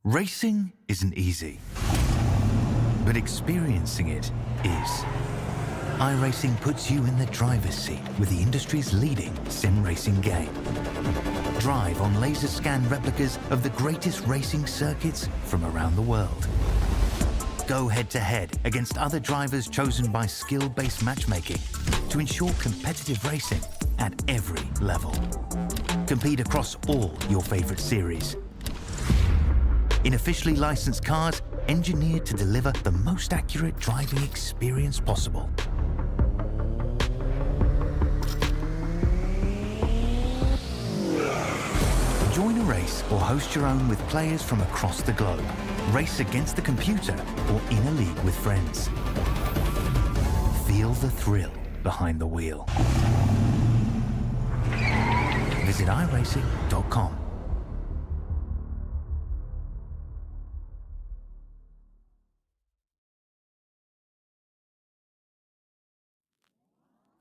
Racing isn't easy, but experiencing it is. iRacing puts you in the driver's seat with the industry's leading sim racing game. Drive on laser scan replicas of the greatest racing circuits from around the world. Go head-to-head against other drivers chosen by skill-based matchmaking to ensure competitive racing at every level. Compete across all your favorite series. In officially licensed cars, engineered to deliver the most accurate driving experience possible. Join a race or host your own with players from across the globe. Race against the computer or in a league with friends. Feel the thrill behind the wheel. Visit iRacing.com.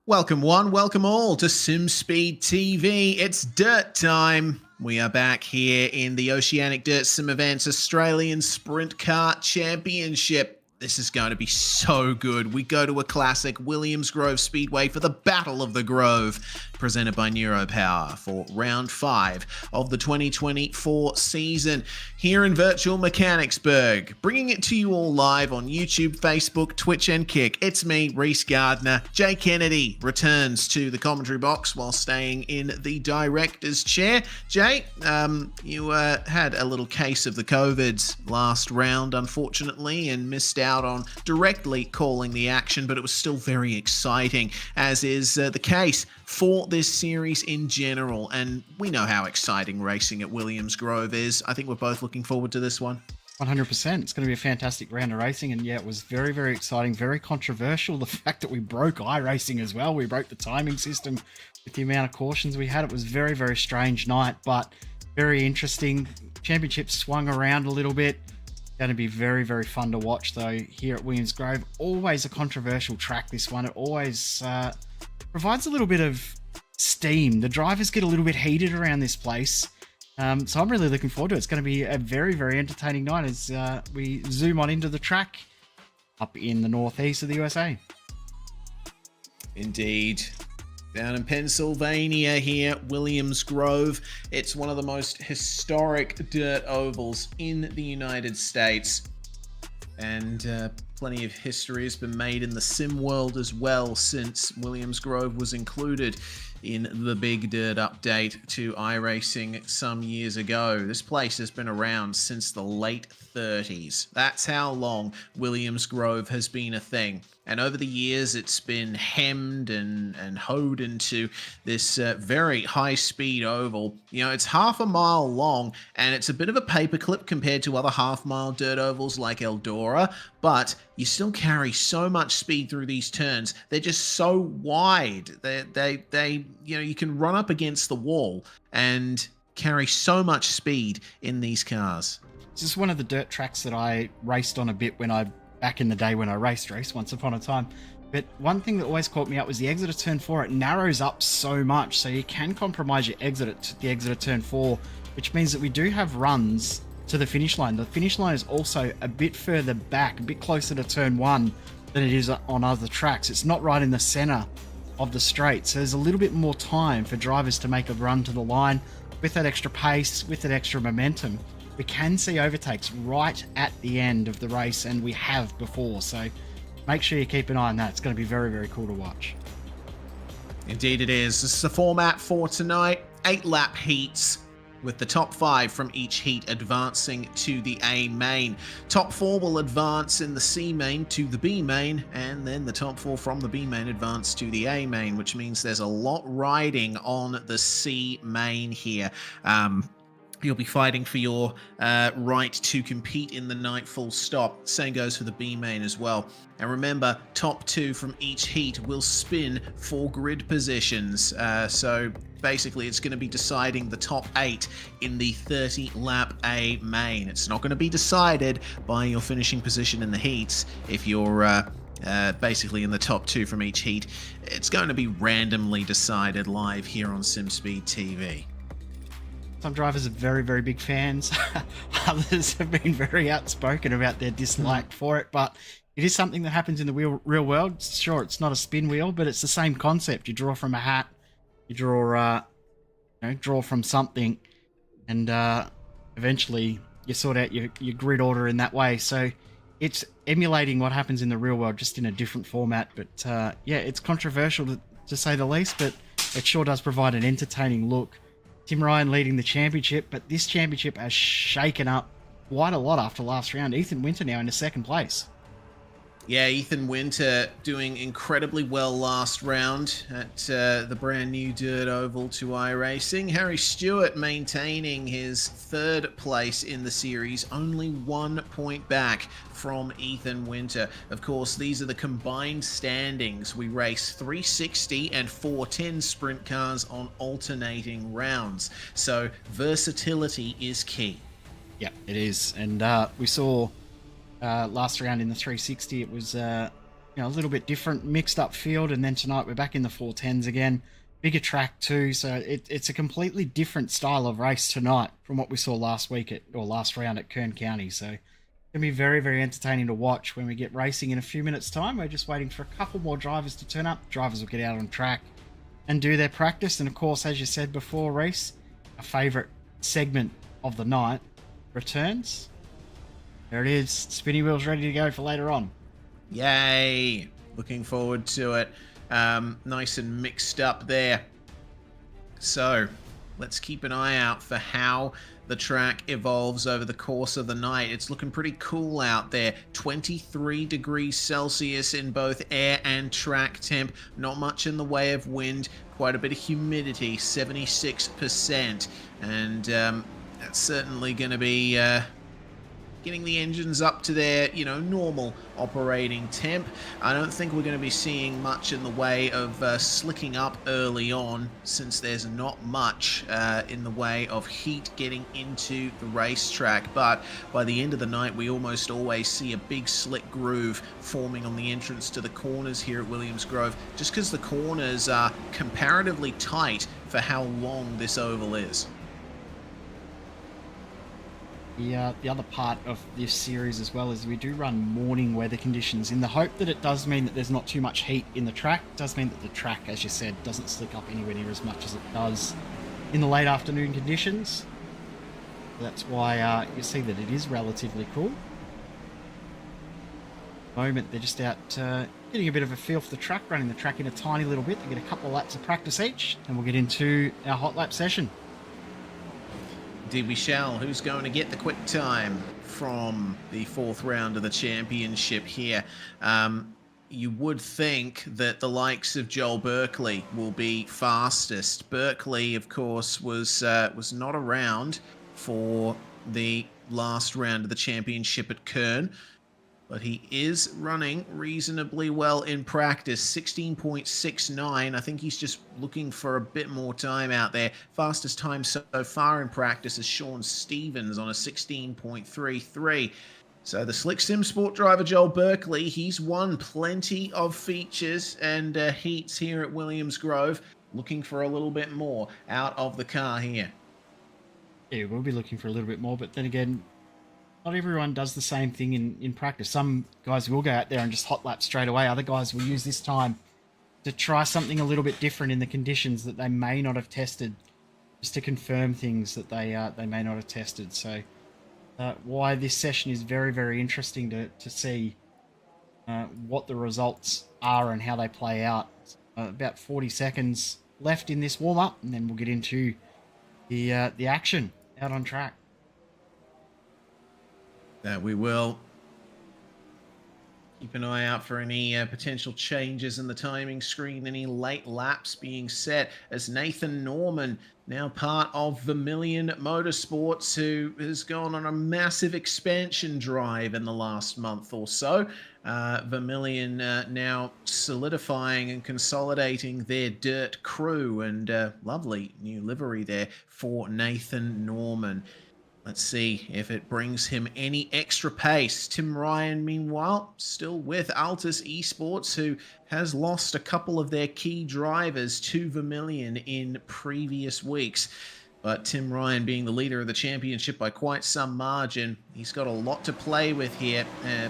Welcome one, welcome all to SimSpeed TV. It's dirt time. We are back here in the Oceanic Dirt Sim Events Australian Sprintcar Championship. This is going to be so good. We go to a classic, Williams Grove Speedway, for the Battle of the Grove, presented by Neuropower for round 5 of the 2024 season here in virtual Mechanicsburg. Bringing it to you all live on YouTube, Facebook, Twitch and Kick. It's me, Reese Gardner. Jay Kennedy returns to the commentary box while staying in the director's chair. Jay, you had a little case of the COVIDs last round, unfortunately, and missed out on directly calling the action, but it was still very exciting, as is the case for this series in general. And we know how exciting racing at Williams Grove is. I think we're both looking forward to this one. 100%. It's going to be a fantastic round of racing, and yeah, it was very, very exciting, very controversial. The fact that we broke iRacing as well, we broke the timing system with the amount of cautions we had. It was very, very strange night, but very interesting. Championship swung around a little bit. Going to be very, very fun to watch though here at Williams Grove. Always a controversial track, this one. It always provides a little bit of steam. The drivers get a little bit heated around this place. So I'm really looking forward to it. It's going to be a very, very entertaining night as we zoom on into the track up in the northeast of the USA. Indeed. Down in Pennsylvania here, Williams Grove. It's one of the most historic dirt ovals in the United States. And plenty of history has been made in the sim world as well, since Williams Grove was included in the Big Dirt update to iRacing some years ago. This place has been around since the late 30s. That's how long Williams Grove has been a thing. And over the years, it's been hemmed and hoed into this very high-speed oval. You know, it's half a mile long, and it's a bit of a paperclip compared to other half-mile dirt ovals like Eldora, but you still carry so much speed through these turns. They're just so wide. They you know, you can run up against the wall and carry so much speed in these cars. This is one of the dirt tracks that I raced on a bit back in the day when I raced once upon a time. But one thing that always caught me up was the exit of turn 4. It narrows up so much, so you can compromise your exit at the exit of turn 4, which means that we do have runs to the finish line. The finish line is also a bit further back, a bit closer to turn 1 than it is on other tracks. It's not right in the center of the straight, so there's a little bit more time for drivers to make a run to the line. With that extra pace, with that extra momentum, we can see overtakes right at the end of the race, and we have before, so make sure you keep an eye on that. It's going to be very, very cool to watch. Indeed it is. This is the format for tonight. 8-lap heats, with the top 5 from each heat advancing to the A main. Top 4 will advance in the C main to the B main, and then the top 4 from the B main advance to the A main, which means there's a lot riding on the C main here. You'll be fighting for your right to compete in the night full stop. Same goes for the B main as well. And remember, top 2 from each heat will spin for grid positions. So basically, it's going to be deciding the top 8 in the 30-lap A main. It's not going to be decided by your finishing position in the heats if you're basically in the top 2 from each heat. It's going to be randomly decided live here on SimSpeed TV. Some drivers are very, very big fans. Others have been very outspoken about their dislike for it, but it is something that happens in the real world. Sure, it's not a spin wheel, but it's the same concept. You draw from a hat, you draw, draw from something, and eventually you sort out your grid order in that way. So it's emulating what happens in the real world, just in a different format. But yeah, it's controversial to say the least, but it sure does provide an entertaining look. Tim Ryan leading the championship, but this championship has shaken up quite a lot after last round. Ethan Winter now in the second place. Yeah, Ethan Winter doing incredibly well last round at the brand new dirt oval to iRacing. Harry Stewart maintaining his third place in the series, only 1 point back from Ethan Winter. Of course, these are the combined standings. We race 360 and 410 sprint cars on alternating rounds. So versatility is key. Yeah, it is. And we saw last round in the 360, it was a little bit different, mixed up field, and then tonight we're back in the 410s again. Bigger track too, so it's a completely different style of race tonight from what we saw last round at Kern County. So it's going to be very, very entertaining to watch when we get racing in a few minutes' time. We're just waiting for a couple more drivers to turn up. Drivers will get out on track and do their practice. And of course, as you said before, Reese, a favourite segment of the night returns. There it is. Spinny wheels ready to go for later on. Yay! Looking forward to it. Nice and mixed up there. So let's keep an eye out for how the track evolves over the course of the night. It's looking pretty cool out there. 23 degrees Celsius in both air and track temp. Not much in the way of wind. Quite a bit of humidity, 76%. And that's certainly going to be getting the engines up to their, normal operating temp. I don't think we're going to be seeing much in the way of slicking up early on, since there's not much in the way of heat getting into the racetrack. But by the end of the night, we almost always see a big slick groove forming on the entrance to the corners here at Williams Grove, just because the corners are comparatively tight for how long this oval is. The other part of this series as well is we do run morning weather conditions in the hope that it does mean that there's not too much heat in the track. It does mean that the track, as you said, doesn't slick up anywhere near as much as it does in the late afternoon conditions. That's why you see that it is relatively cool. At the moment, they're just out getting a bit of a feel for the track, running the track in a tiny little bit. They get a couple of laps of practice each, and we'll get into our hot lap session. Indeed we shall. Who's going to get the quick time from the fourth round of the championship here? You would think that the likes of Joel Berkeley will be fastest. Berkeley, of course, was not around for the last round of the championship at Kern, but he is running reasonably well in practice. 16.69. I think he's just looking for a bit more time out there. Fastest time so far in practice is Sean Stevens on a 16.33. So the Slick Sim Sport driver Joel Berkeley, he's won plenty of features and heats here at Williams Grove. Looking for a little bit more out of the car here. Yeah, we'll be looking for a little bit more, but then again, not everyone does the same thing in practice. Some guys will go out there and just hot lap straight away. Other guys will use this time to try something a little bit different in the conditions that they may not have tested, just to confirm things that they may not have tested. So why this session is very, very interesting to see what the results are and how they play out. About 40 seconds left in this warm-up, and then we'll get into the action out on track. That we will. Keep an eye out for any potential changes in the timing screen, any late laps being set, as Nathan Norman, now part of Vermilion Motorsports, who has gone on a massive expansion drive in the last month or so. Vermilion now solidifying and consolidating their dirt crew, and lovely new livery there for Nathan Norman. Let's see if it brings him any extra pace. Tim Ryan, meanwhile, still with Altus Esports, who has lost a couple of their key drivers to Vermilion in previous weeks. But Tim Ryan being the leader of the championship by quite some margin, he's got a lot to play with here,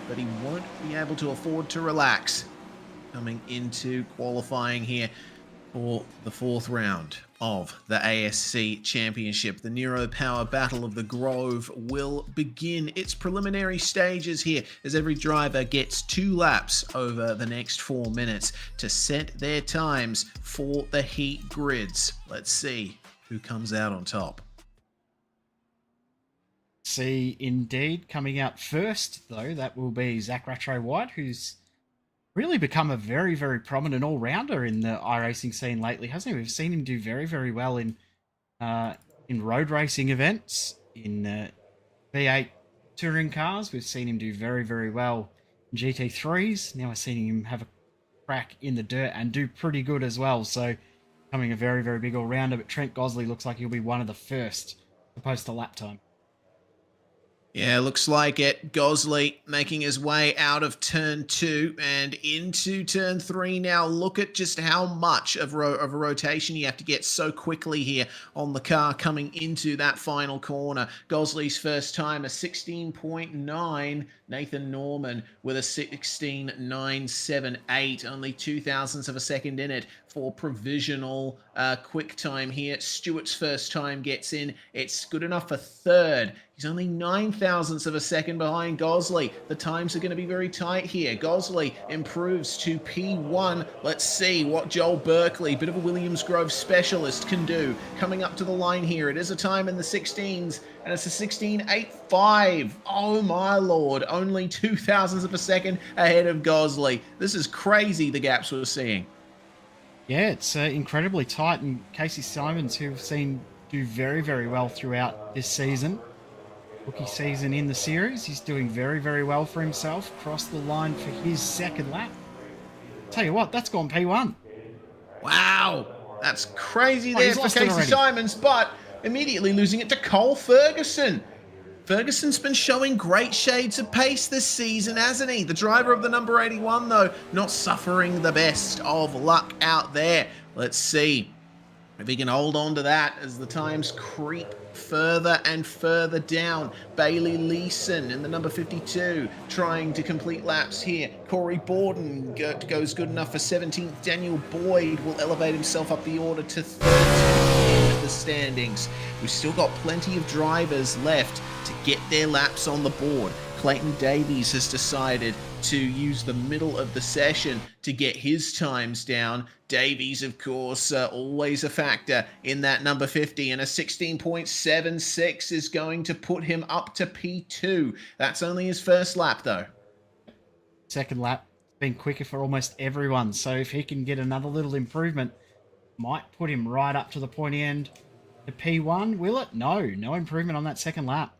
but he won't be able to afford to relax coming into qualifying here for the 4th round of the ASC Championship. The Neuropower Battle of the Grove will begin its preliminary stages here as every driver gets 2 laps over the next 4 minutes to set their times for the heat grids. Let's see who comes out on top. See, indeed, coming out first, though, that will be Zach Rattray-White, who's really become a very, very prominent all-rounder in the iRacing scene lately, hasn't he? We've seen him do very, very well in road racing events, in V8 touring cars. We've seen him do very, very well in GT3s. Now we're seeing him have a crack in the dirt and do pretty good as well. So becoming a very, very big all-rounder. But Trent Gosley looks like he'll be one of the first to post a lap time. Yeah, looks like it. Gosley making his way out of turn 2 and into turn 3 now. Look at just how much of a rotation you have to get so quickly here on the car coming into that final corner. Gosley's first time, a 16.9. Nathan Norman with a 16.978. Only 0.02 of a second in it for provisional quick time here. Stewart's first time gets in. It's good enough for 3rd. He's only 0.09 of a second behind Gosley. The times are going to be very tight here. Gosley improves to P1. Let's see what Joel Berkeley, bit of a Williams Grove specialist, can do. Coming up to the line here. It is a time in the 16s, and it's a 16.85. Oh my lord. Only 0.02 of a second ahead of Gosley. This is crazy, the gaps we're seeing. Yeah, it's incredibly tight. And Casey Simons, who we've seen do very, very well throughout this season. Rookie season in the series. He's doing very, very well for himself. Crossed the line for his 2nd lap. Tell you what, that's gone P1. Wow. That's crazy there for Casey already. Simons, but immediately losing it to Cole Ferguson. Ferguson's been showing great shades of pace this season, hasn't he? The driver of the number 81, though, not suffering the best of luck out there. Let's see if he can hold on to that as the times creep further and further down. Bailey Leeson in the number 52 trying to complete laps here. Corey Borden goes good enough for 17th. Daniel Boyd will elevate himself up the order to 13th in the standings. We've still got plenty of drivers left to get their laps on the board. Clayton Davies has decided to use the middle of the session to get his times down. Davies, of course, always a factor in that number 50, and a 16.76 is going to put him up to P2. That's only his first lap, though. 2nd lap, been quicker for almost everyone, so if he can get another little improvement, might put him right up to the pointy end to P1, will it? No improvement on that 2nd lap.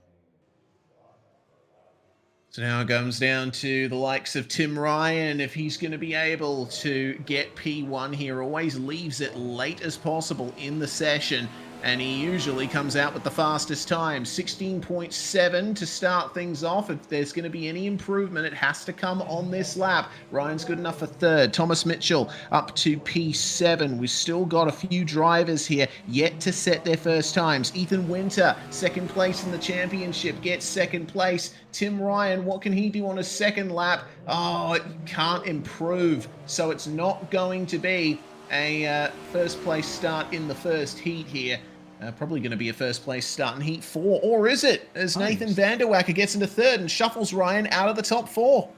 So now it comes down to the likes of Tim Ryan, if he's going to be able to get P1 here. Always leaves it late as possible in the session, and he usually comes out with the fastest time. 16.7 to start things off. If there's going to be any improvement, it has to come on this lap. Ryan's good enough for 3rd. Thomas Mitchell up to P7. We've still got a few drivers here yet to set their first times. Ethan Winter, 2nd place in the championship, gets 2nd place. Tim Ryan, what can he do on his 2nd lap? Oh, it can't improve. So it's not going to be a first place start in the first heat here. Probably going to be a first place start in Heat 4. Or is it? As Nathan Vanderwacker gets into 3rd and shuffles Ryan out of the top 4.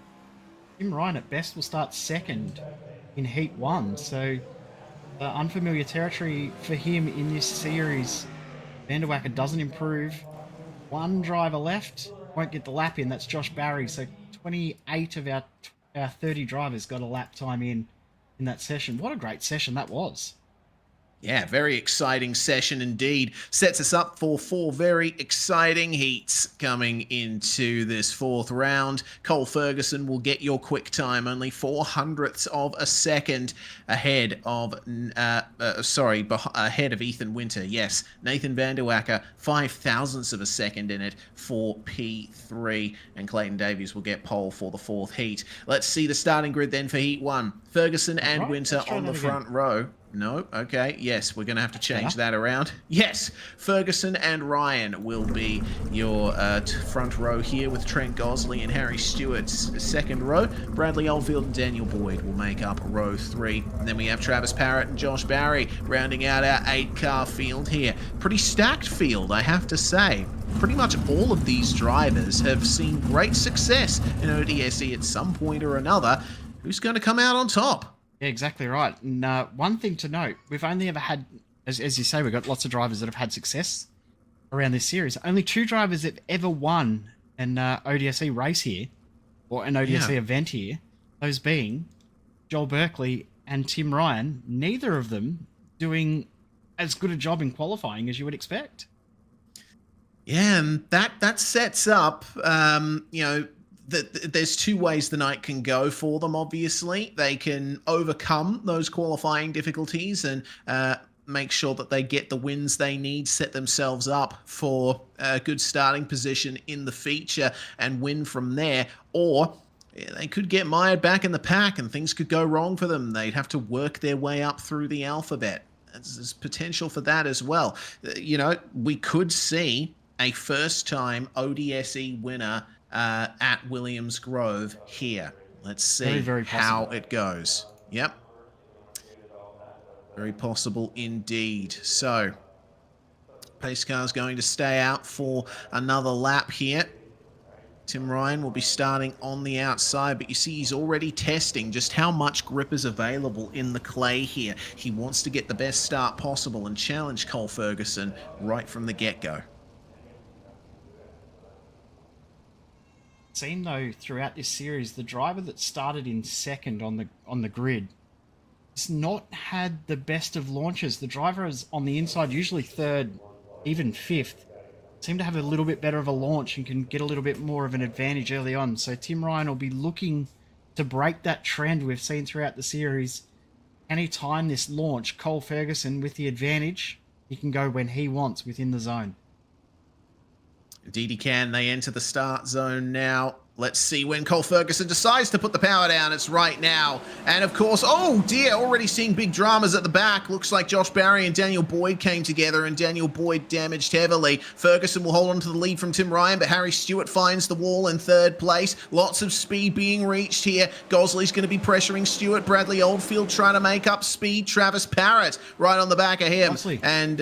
Tim Ryan at best will start 2nd in Heat 1. So unfamiliar territory for him in this series. Vanderwacker doesn't improve. 1 driver left. Won't get the lap in. That's Josh Barry. So 28 of our 30 drivers got a lap time in that session. What a great session that was. Yeah, very exciting session indeed. Sets us up for 4 very exciting heats coming into this 4th round. Cole Ferguson will get your quick time, only 0.04 of a second ahead of, ahead of Ethan Winter. Yes, Nathan Vanderwacker, 0.005 of a second in it for P3, and Clayton Davies will get pole for the 4th heat. Let's see the starting grid then for Heat 1. Ferguson and Winter on the front row. No, okay. Yes, we're going to have to change that around. Yes, Ferguson and Ryan will be your front row here, with Trent Gosley and Harry Stewart's second row. Bradley Oldfield and Daniel Boyd will make up row 3. And then we have Travis Parrott and Josh Barry rounding out our 8-car field here. Pretty stacked field, I have to say. Pretty much all of these drivers have seen great success in ODSE at some point or another. Who's going to come out on top? Yeah, exactly right. And one thing to note, we've only ever had, as you say, we've got lots of drivers that have had success around this series. Only 2 drivers have ever won an ODSE race here, or an ODSE event here. Those being Joel Berkeley and Tim Ryan. Neither of them doing as good a job in qualifying as you would expect. Yeah, and that sets up, you know, there's 2 ways the night can go for them, obviously. They can overcome those qualifying difficulties and make sure that they get the wins they need, set themselves up for a good starting position in the feature and win from there. Or they could get mired back in the pack and things could go wrong for them. They'd have to work their way up through the alphabet. There's potential for that as well. You know, we could see a first-time ODSE winner at Williams Grove here. Let's see very how it goes. Yep. Very possible indeed. So, pace car's going to stay out for another lap here. Tim Ryan will be starting on the outside, but you see he's already testing just how much grip is available in the clay here. He wants to get the best start possible and challenge Cole Ferguson right from the get-go. Seen though throughout this series, the driver that started in second on the grid has not had the best of launches. The driver is on the inside, usually third, even fifth, seem to have a little bit better of a launch and can get a little bit more of an advantage early on. So Tim Ryan will be looking to break that trend we've seen throughout the series. Any time this launch, Cole Ferguson with the advantage, he can go when he wants within the zone. Indeed he can. They enter the start zone now. Let's see when Cole Ferguson decides to put the power down. It's right now. And of course, oh dear, already seeing big dramas at the back. Looks like Josh Barry and Daniel Boyd came together and Daniel Boyd damaged heavily. Ferguson will hold on to the lead from Tim Ryan, but Harry Stewart finds the wall in third place. Lots of speed being reached here. Gosley's going to be pressuring Stewart. Bradley Oldfield trying to make up speed. Travis Parrott right on the back of him. Gosley. And,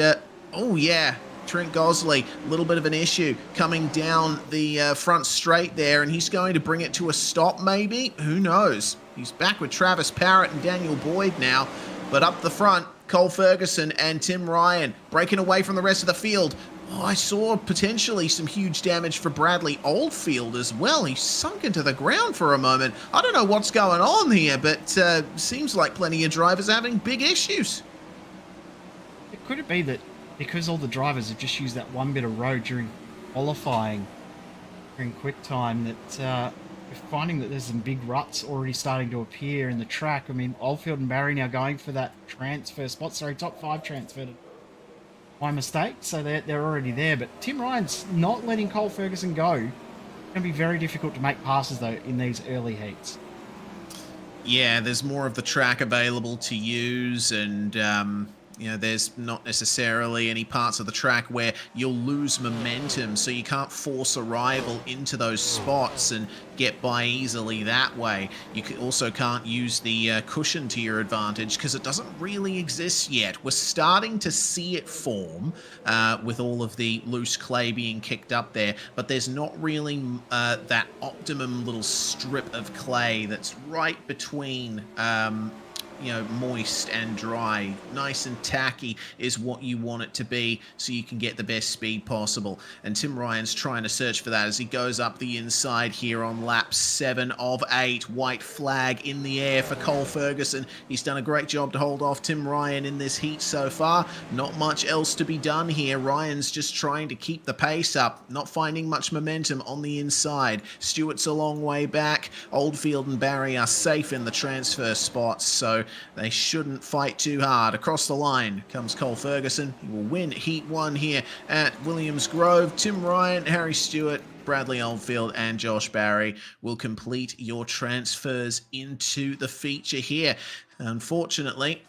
oh yeah. Trent Gosley, a little bit of an issue coming down the front straight there, and he's going to bring it to a stop maybe? Who knows? He's back with Travis Parrott and Daniel Boyd now, but up the front, Cole Ferguson and Tim Ryan breaking away from the rest of the field. Oh, I saw potentially some huge damage for Bradley Oldfield as well. He sunk into the ground for a moment. I don't know what's going on here, but seems like plenty of drivers are having big issues. Could it be that because all the drivers have just used that one bit of road during qualifying, during quick time, that we're finding that there's some big ruts already starting to appear in the track? I mean, Oldfield and Barry now going for that transfer spot. Sorry, top 5 transfer. My mistake. So they're already there. But Tim Ryan's not letting Cole Ferguson go. It's going to be very difficult to make passes, though, in these early heats. Yeah, there's more of the track available to use, and you know, there's not necessarily any parts of the track where you'll lose momentum, so you can't force a rival into those spots and get by easily that way. You also can't use the cushion to your advantage because it doesn't really exist yet. We're starting to see it form with all of the loose clay being kicked up there, but there's not really that optimum little strip of clay that's right between you know, moist and dry. Nice and tacky is what you want it to be so you can get the best speed possible. And Tim Ryan's trying to search for that as he goes up the inside here on lap 7 of 8. White flag in the air for Cole Ferguson. He's done a great job to hold off Tim Ryan in this heat so far. Not much else to be done here. Ryan's just trying to keep the pace up, not finding much momentum on the inside. Stewart's a long way back. Oldfield and Barry are safe in the transfer spots, so they shouldn't fight too hard. Across the line comes Cole Ferguson. He will win Heat 1 here at Williams Grove. Tim Ryan, Harry Stewart, Bradley Oldfield and Josh Barry will complete your transfers into the feature here. Unfortunately,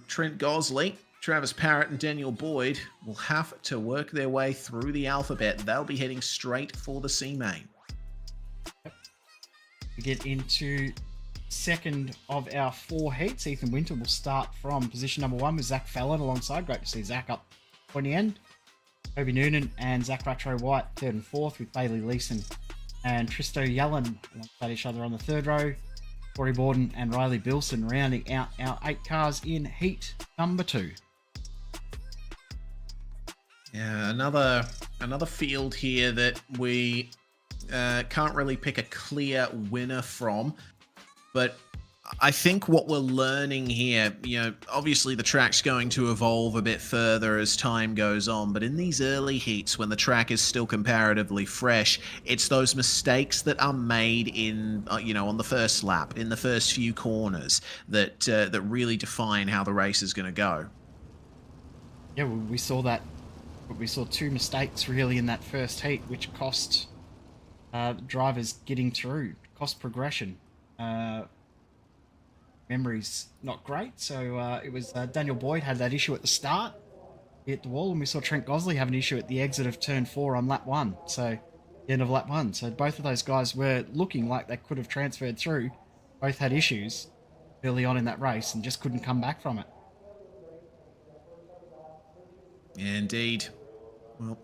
Trent Gosley, Travis Parrott, and Daniel Boyd will have to work their way through the alphabet. They'll be heading straight for the C main. We get into second of our 4 heats. Ethan Winter will start from position number 1 with Zach Fallon alongside. Great to see Zach up on the end. Kobe Noonan and Zach Rattray-White 3rd and 4th, with Bailey Leeson and Tristo Yellen alongside each other on the 3rd row. Corey Borden and Riley Bilson rounding out our 8 cars in heat number 2. Yeah, another field here that we can't really pick a clear winner from, but I think what we're learning here, obviously the track's going to evolve a bit further as time goes on, but in these early heats when the track is still comparatively fresh, it's those mistakes that are made in, on the first lap, in the first few corners, that really define how the race is going to go. Yeah, we saw that. We saw 2 mistakes really in that first heat, which cost drivers getting through, cost progression. Memory's not great, so it was Daniel Boyd had that issue at the start. He hit the wall, and we saw Trent Gosley have an issue at the exit of turn 4 on lap 1, so the end of lap 1. So both of those guys were looking like they could have transferred through. Both had issues early on in that race and just couldn't come back from it. Yeah, indeed. Well,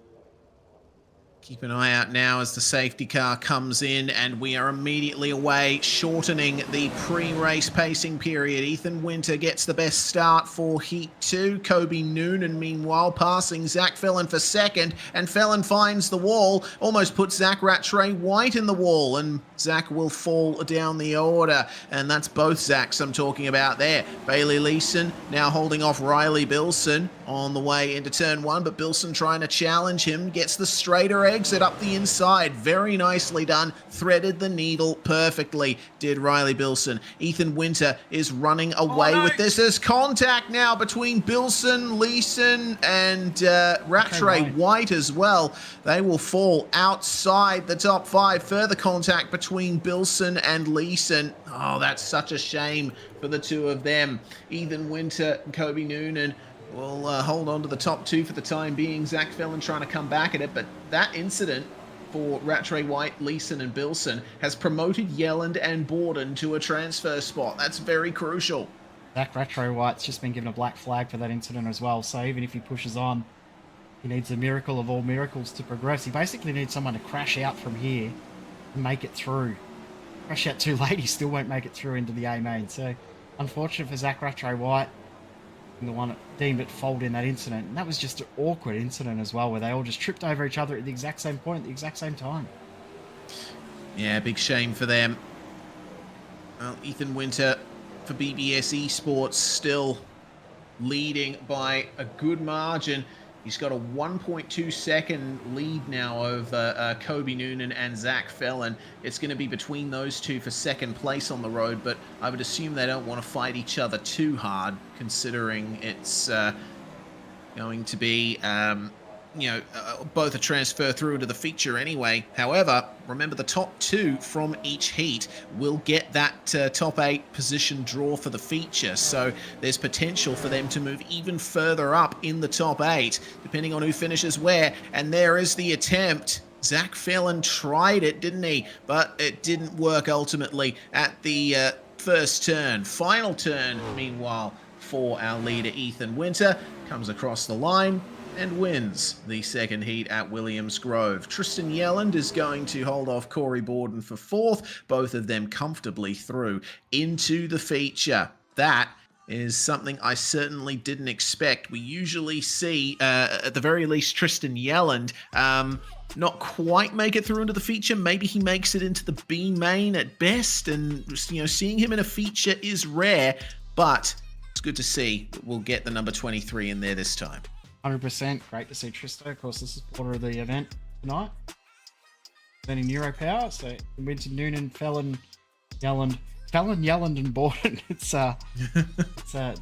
keep an eye out now as the safety car comes in, and we are immediately away, shortening the pre-race pacing period. Ethan Winter gets the best start for Heat 2. Kobe Noonan, meanwhile, passing Zach Fellon for second, and Fellon finds the wall, almost puts Zach Rattray-White in the wall, and Zach will fall down the order, and that's both Zachs I'm talking about there. Bailey Leeson now holding off Riley Bilson on the way into turn 1, but Bilson trying to challenge him, gets the straighter exit up the inside. Very nicely done. Threaded the needle perfectly, did Riley Bilson. Ethan Winter is running away with this. There's contact now between Bilson, Leeson, and Rattray-White as well. They will fall outside the top 5. Further contact between Bilson and Leeson. Oh, that's such a shame for the 2 of them. Ethan Winter and Kobe Noonan will hold on to the top 2 for the time being. Zach Fellon trying to come back at it, but that incident for Rattray-White, Leeson and Bilson has promoted Yelland and Borden to a transfer spot. That's very crucial. Zach Rattray-White's just been given a black flag for that incident as well, so even if he pushes on, he needs a miracle of all miracles to progress. He basically needs someone to crash out from here and make it through. Crash out too late, he still won't make it through into the A main. So unfortunate for Zach Rattray-White, the one that deemed at fault in that incident. And that was just an awkward incident as well, where they all just tripped over each other at the exact same point, at the exact same time. Yeah, big shame for them. Well, Ethan Winter for BBS Esports still leading by a good margin. He's got a 1.2 second lead now over Kobe Noonan and Zach Fellon. It's going to be between those 2 for second place on the road, but I would assume they don't want to fight each other too hard, considering it's going to be, both a transfer through to the feature anyway. However, remember the top 2 from each heat will get that top 8 position draw for the feature, so there's potential for them to move even further up in the top 8, depending on who finishes where. And there is the attempt. Zach Fellon tried it, didn't he? But it didn't work ultimately at the first turn. Final turn, meanwhile, for our leader Ethan Winter, comes across the line and wins the second heat at Williams Grove. Tristan Yelland is going to hold off Corey Borden for 4th, both of them comfortably through into the feature. That is something I certainly didn't expect. We usually see, at the very least, Tristan Yelland not quite make it through into the feature. Maybe he makes it into the B main at best, and seeing him in a feature is rare, but it's good to see that we'll get the number 23 in there this time. 100%. Great to see Tristo, of course, the supporter of the event tonight. Then in Neuropower, so Winter, Noonan, Fellon, Yelland, and Borden. It's a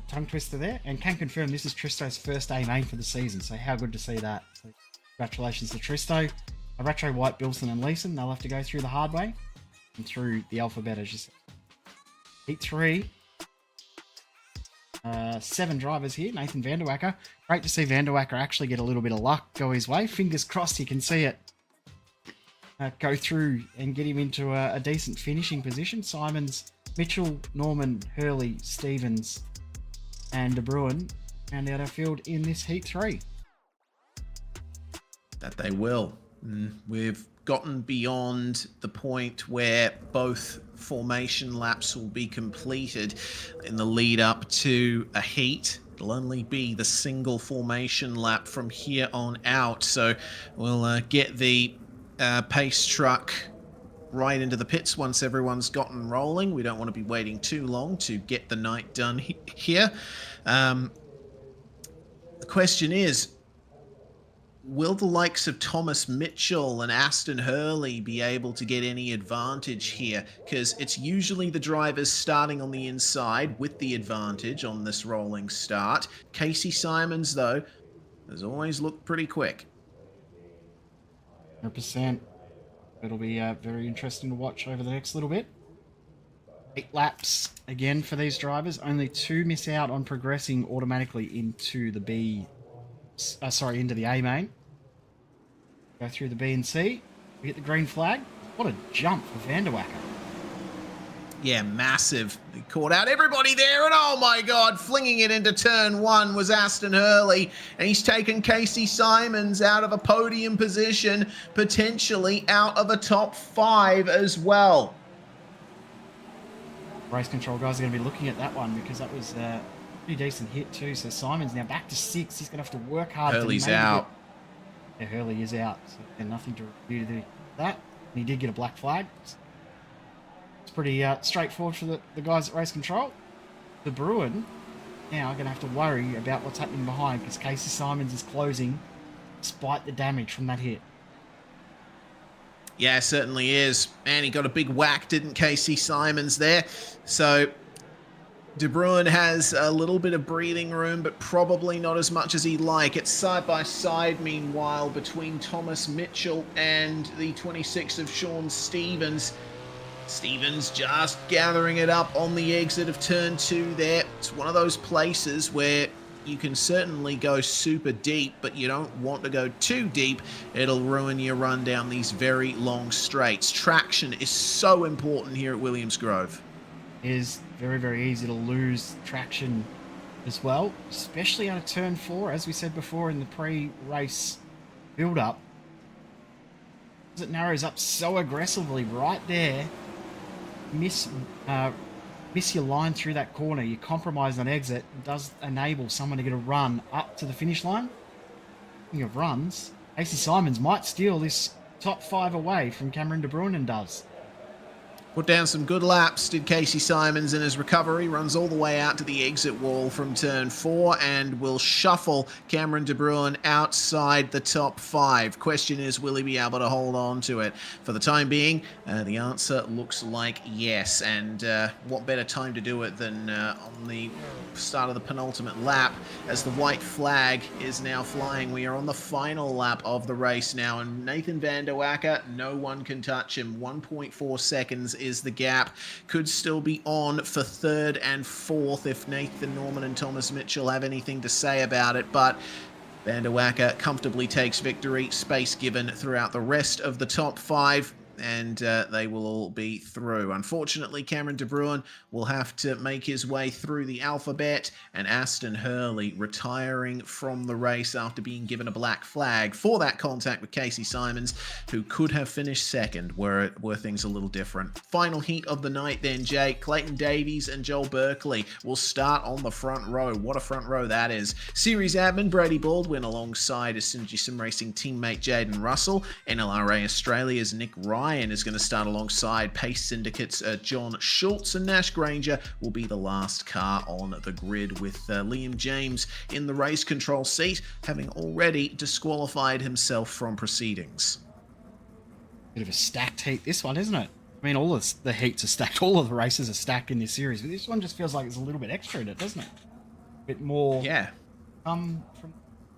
tongue twister there, and can confirm this is Tristo's first A main for the season. So how good to see that. So congratulations to Tristo. Rattray-White, Bilson, and Leeson. They'll have to go through the hard way and through the alphabet, as you said. Heat 3. 7 drivers here. Nathan Vanderwacker. Great to see Vanderwacker actually get a little bit of luck go his way. Fingers crossed you can see it go through and get him into a decent finishing position. Simons, Mitchell, Norman, Hurley, Stevens, and De Bruin round out our field in this Heat 3. That they will. We've gotten beyond the point where both formation laps will be completed in the lead up to a heat. It'll only be the single formation lap from here on out. So we'll get the pace truck right into the pits once everyone's gotten rolling. We don't want to be waiting too long to get the night done here. The question is, will the likes of Thomas Mitchell and Aston Hurley be able to get any advantage here? Because it's usually the drivers starting on the inside with the advantage on this rolling start. Casey Simons, though, has always looked pretty quick. 100%. It'll be very interesting to watch over the next little bit. 8 laps again for these drivers. Only 2 miss out on progressing automatically into the into the A main. Go through the B and C. We get the green flag. What a jump for Vanderwacker. Yeah, massive. He caught out everybody there, and oh my god, flinging it into turn 1 was Aston Hurley, and he's taken Casey Simons out of a podium position, potentially out of a top 5 as well. Race control guys are going to be looking at that one because that was a pretty decent hit too. So Simons now back to 6. He's going to have to work hard. Hurley's out. Yeah, Hurley is out. So there's nothing to review to that. And he did get a black flag. It's pretty straightforward for the guys at race control. The Bruin now are going to have to worry about what's happening behind because Casey Simons is closing despite the damage from that hit. Yeah, certainly is. And he got a big whack, didn't Casey Simons there? So De Bruin has a little bit of breathing room, but probably not as much as he'd like. It's side by side, meanwhile, between Thomas Mitchell and the 26 of Sean Stevens. Stevens just gathering it up on the exit of turn 2 there. It's one of those places where you can certainly go super deep, but you don't want to go too deep. It'll ruin your run down these very long straights. Traction is so important here at Williams Grove. It is very, very easy to lose traction as well, especially out of turn 4, as we said before in the pre-race build-up. It narrows up so aggressively right there. Miss your line through that corner, you compromise on exit, it does enable someone to get a run up to the finish line. Speaking of runs, Casey Simons might steal this top 5 away from Cameron De Bruin and does. Put down some good laps, did Casey Simons in his recovery, runs all the way out to the exit wall from turn 4 and will shuffle Cameron De Bruin outside the top 5. Question is, will he be able to hold on to it? For the time being, the answer looks like yes, and what better time to do it than on the start of the penultimate lap as the white flag is now flying. We are on the final lap of the race now, and Nathan Vanderwacker, no one can touch him. 1.4 seconds is the gap. Could still be on for 3rd and 4th if Nathan Norman and Thomas Mitchell have anything to say about it, but Vanderwacker comfortably takes victory. Space given throughout the rest of the top 5, and they will all be through. Unfortunately, Cameron De Bruin will have to make his way through the alphabet, and Aston Hurley retiring from the race after being given a black flag for that contact with Casey Simons, who could have finished 2nd were things a little different. Final heat of the night then, Jake. Clayton Davies and Joel Berkeley will start on the front row. What a front row that is. Series admin Brady Baldwin alongside his Synergy Sim Racing teammate Jaden Russell. NLRA Australia's Nick Ryan is going to start alongside Pace Syndicate's John Schultz, and Nash Granger will be the last car on the grid with Liam James in the race control seat, having already disqualified himself from proceedings. Bit of a stacked heat, this one, isn't it? I mean, all of the heats are stacked, all of the races are stacked in this series, but this one just feels like it's a little bit extra in it, doesn't it? A bit more. Yeah. So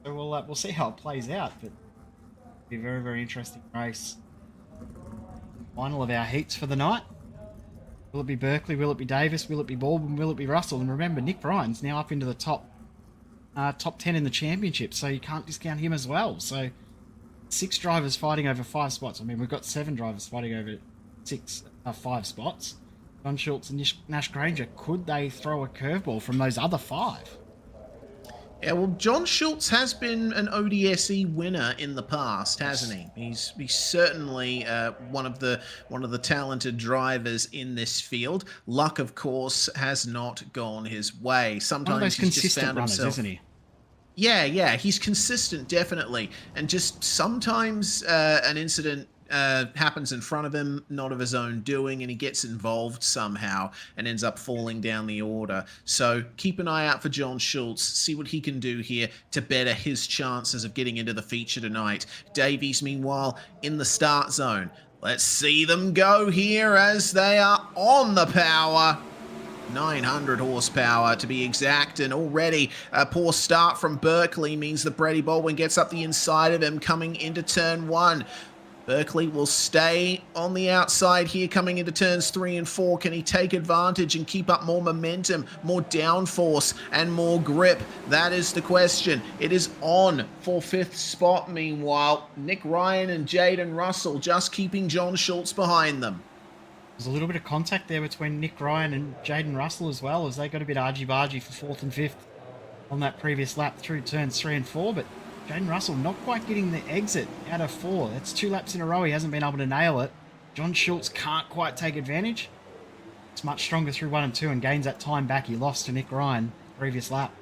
we'll see how it plays out, but it'll be a very, very interesting race. Final of our heats for the night. Will it be Berkeley? Will it be Davis? Will it be Baldwin? Will it be Russell? And remember, Nick Ryan's now up into the top 10 in the championship, so you can't discount him as well. So 6 drivers fighting over 5 spots. I mean, we've got 7 drivers fighting over 5 spots. John Schultz and Nash Granger, could they throw a curveball from those other 5? Yeah, well, John Schultz has been an ODSE winner in the past, hasn't he? He's certainly one of the talented drivers in this field. Luck, of course, has not gone his way. Sometimes One of those he's just consistent found runners, himself. isn't he? Yeah, he's consistent, definitely. And just sometimes an incident happens in front of him, not of his own doing, and he gets involved somehow and ends up falling down the order. So keep an eye out for John Schultz, see what he can do here to better his chances of getting into the feature tonight. Davies, meanwhile, in the start zone. Let's see them go here as they are on the power. 900 horsepower to be exact, and already a poor start from Berkeley means that Brady Baldwin gets up the inside of him coming into turn 1. Berkeley will stay on the outside here coming into turns 3 and 4. Can he take advantage and keep up more momentum, more downforce, and more grip? That is the question. It is on for 5th spot, meanwhile. Nick Ryan and Jaden Russell just keeping John Schultz behind them. There's a little bit of contact there between Nick Ryan and Jaden Russell as well, as they got a bit argy-bargy for 4th and 5th on that previous lap through turns 3 and 4, but Jaden Russell not quite getting the exit out of 4. That's 2 laps in a row. He hasn't been able to nail it. John Schultz can't quite take advantage. It's much stronger through 1 and 2 and gains that time back he lost to Nick Ryan previous lap.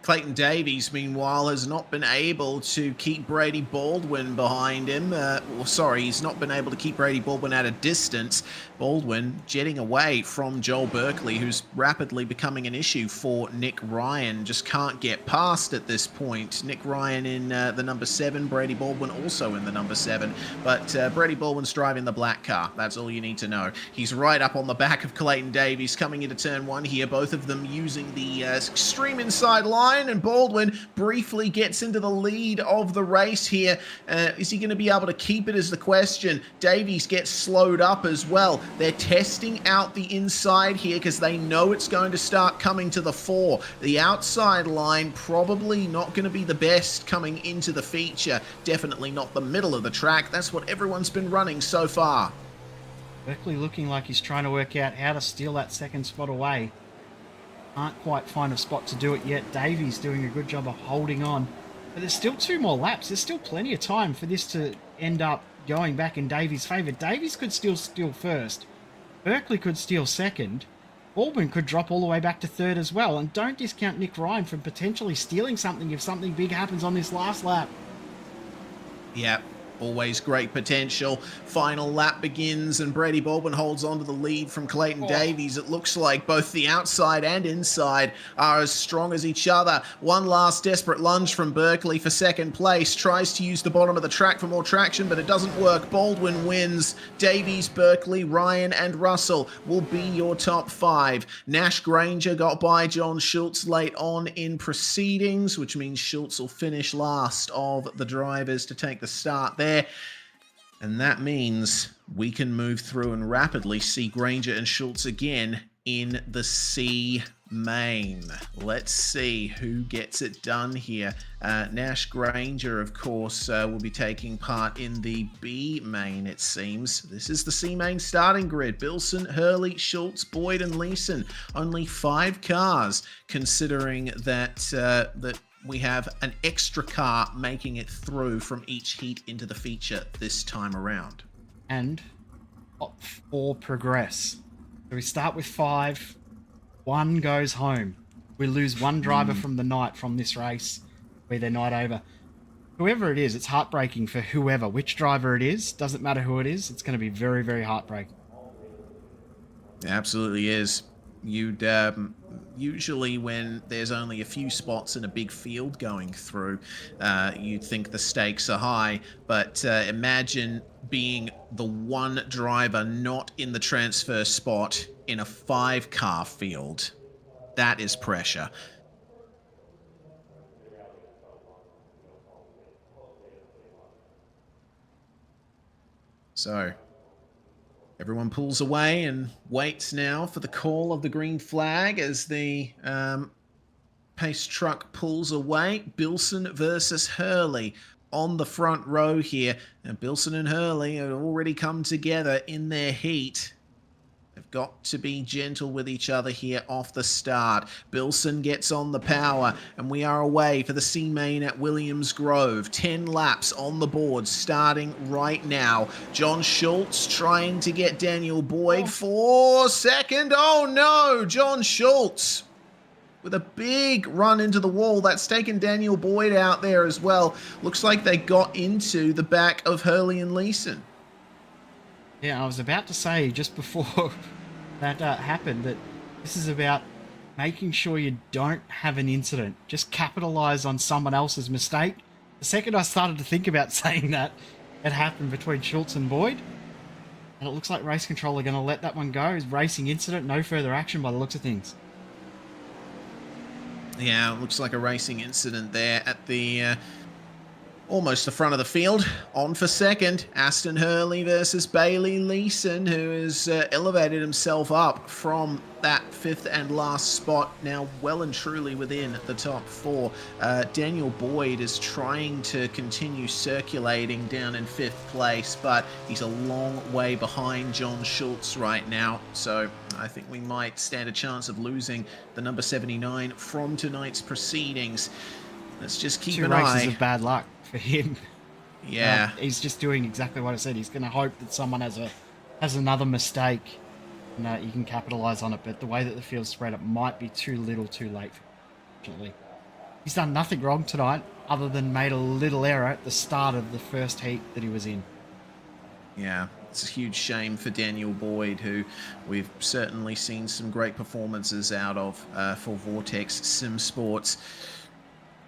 Clayton Davies, meanwhile, has not been able to keep Brady Baldwin behind him. He's not been able to keep Brady Baldwin at a distance. Baldwin jetting away from Joel Berkeley, who's rapidly becoming an issue for Nick Ryan. Just can't get past at this point. Nick Ryan in the number 7, Brady Baldwin also in the number 7. But Brady Baldwin's driving the black car. That's all you need to know. He's right up on the back of Clayton Davies coming into turn 1 here. Both of them using the extreme inside line, and Baldwin briefly gets into the lead of the race here. Is he going to be able to keep it is the question. Davies gets slowed up as well. They're testing out the inside here because they know it's going to start coming to the 4. The outside line probably not going to be the best coming into the feature. Definitely not the middle of the track. That's what everyone's been running so far. Berkeley looking like he's trying to work out how to steal that 2nd spot away. Can't quite find a spot to do it yet. Davies doing a good job of holding on. But there's still 2 more laps. There's still plenty of time for this to end up going back in Davies' favour. Davies could still steal 1st. Berkeley could steal 2nd. Baldwin could drop all the way back to 3rd as well. And don't discount Nick Ryan from potentially stealing something if something big happens on this last lap. Yeah. Always great potential. Final lap begins and Brady Baldwin holds on to the lead from Clayton Davies. It looks like both the outside and inside are as strong as each other. One last desperate lunge from Berkeley for 2nd place. Tries to use the bottom of the track for more traction, but it doesn't work. Baldwin wins. Davies, Berkeley, Ryan, and Russell will be your top 5. Nash Granger got by John Schultz late on in proceedings, which means Schultz will finish last of the drivers to take the start there. And that means we can move through and rapidly see Granger and Schultz again in the C main. Let's see who gets it done here. Nash Granger, of course, will be taking part in the B main, it seems. This is the C main starting grid. Bilson, Hurley, Schultz, Boyd, and Leeson. Only 5 cars, considering that we have an extra car making it through from each heat into the feature this time around. And top 4 progress. So we start with 5. 1 goes home. We lose 1 driver from the night from this race where they're night over. Whoever it is, it's heartbreaking for whoever. Which driver it is, doesn't matter who it is. It's going to be very, very heartbreaking. It absolutely is. You'd usually when there's only a few spots in a big field going through, you'd think the stakes are high, but imagine being the one driver not in the transfer spot in a 5-car field. That is pressure. So Everyone pulls away and waits now for the call of the green flag as the pace truck pulls away. Bilson versus Hurley on the front row here. And Bilson and Hurley have already come together in their heat. They've got to be gentle with each other here off the start. Bilson gets on the power, and we are away for the C main at Williams Grove. 10 laps on the board starting right now. John Schultz trying to get Daniel Boyd for second. Oh no, John Schultz with a big run into the wall. That's taken Daniel Boyd out there as well. Looks like they got into the back of Hurley and Leeson. Yeah, I was about to say just before that happened that this is about making sure you don't have an incident. Just capitalize on someone else's mistake. The second I started to think about saying that, it happened between Schultz and Boyd. And it looks like Race Control are going to let that one go. Racing incident, no further action by the looks of things. Yeah, it looks like a racing incident there at the almost the front of the field. On for second, Aston Hurley versus Bailey Leeson, who has elevated himself up from that fifth and last spot, now well and truly within the top four. Daniel Boyd is trying to continue circulating down in fifth place, but he's a long way behind John Schultz right now, so I think we might stand a chance of losing the number 79 from tonight's proceedings. Let's just keep an eye. 2 races of bad luck for him. Yeah. He's just doing exactly what I said. He's going to hope that someone has another mistake and you can capitalise on it. But the way that the field's spread, it might be too little too late, unfortunately. He's done nothing wrong tonight other than made a little error at the start of the first heat that he was in. Yeah, it's a huge shame for Daniel Boyd, who we've certainly seen some great performances out of for Vortex Sim Sports.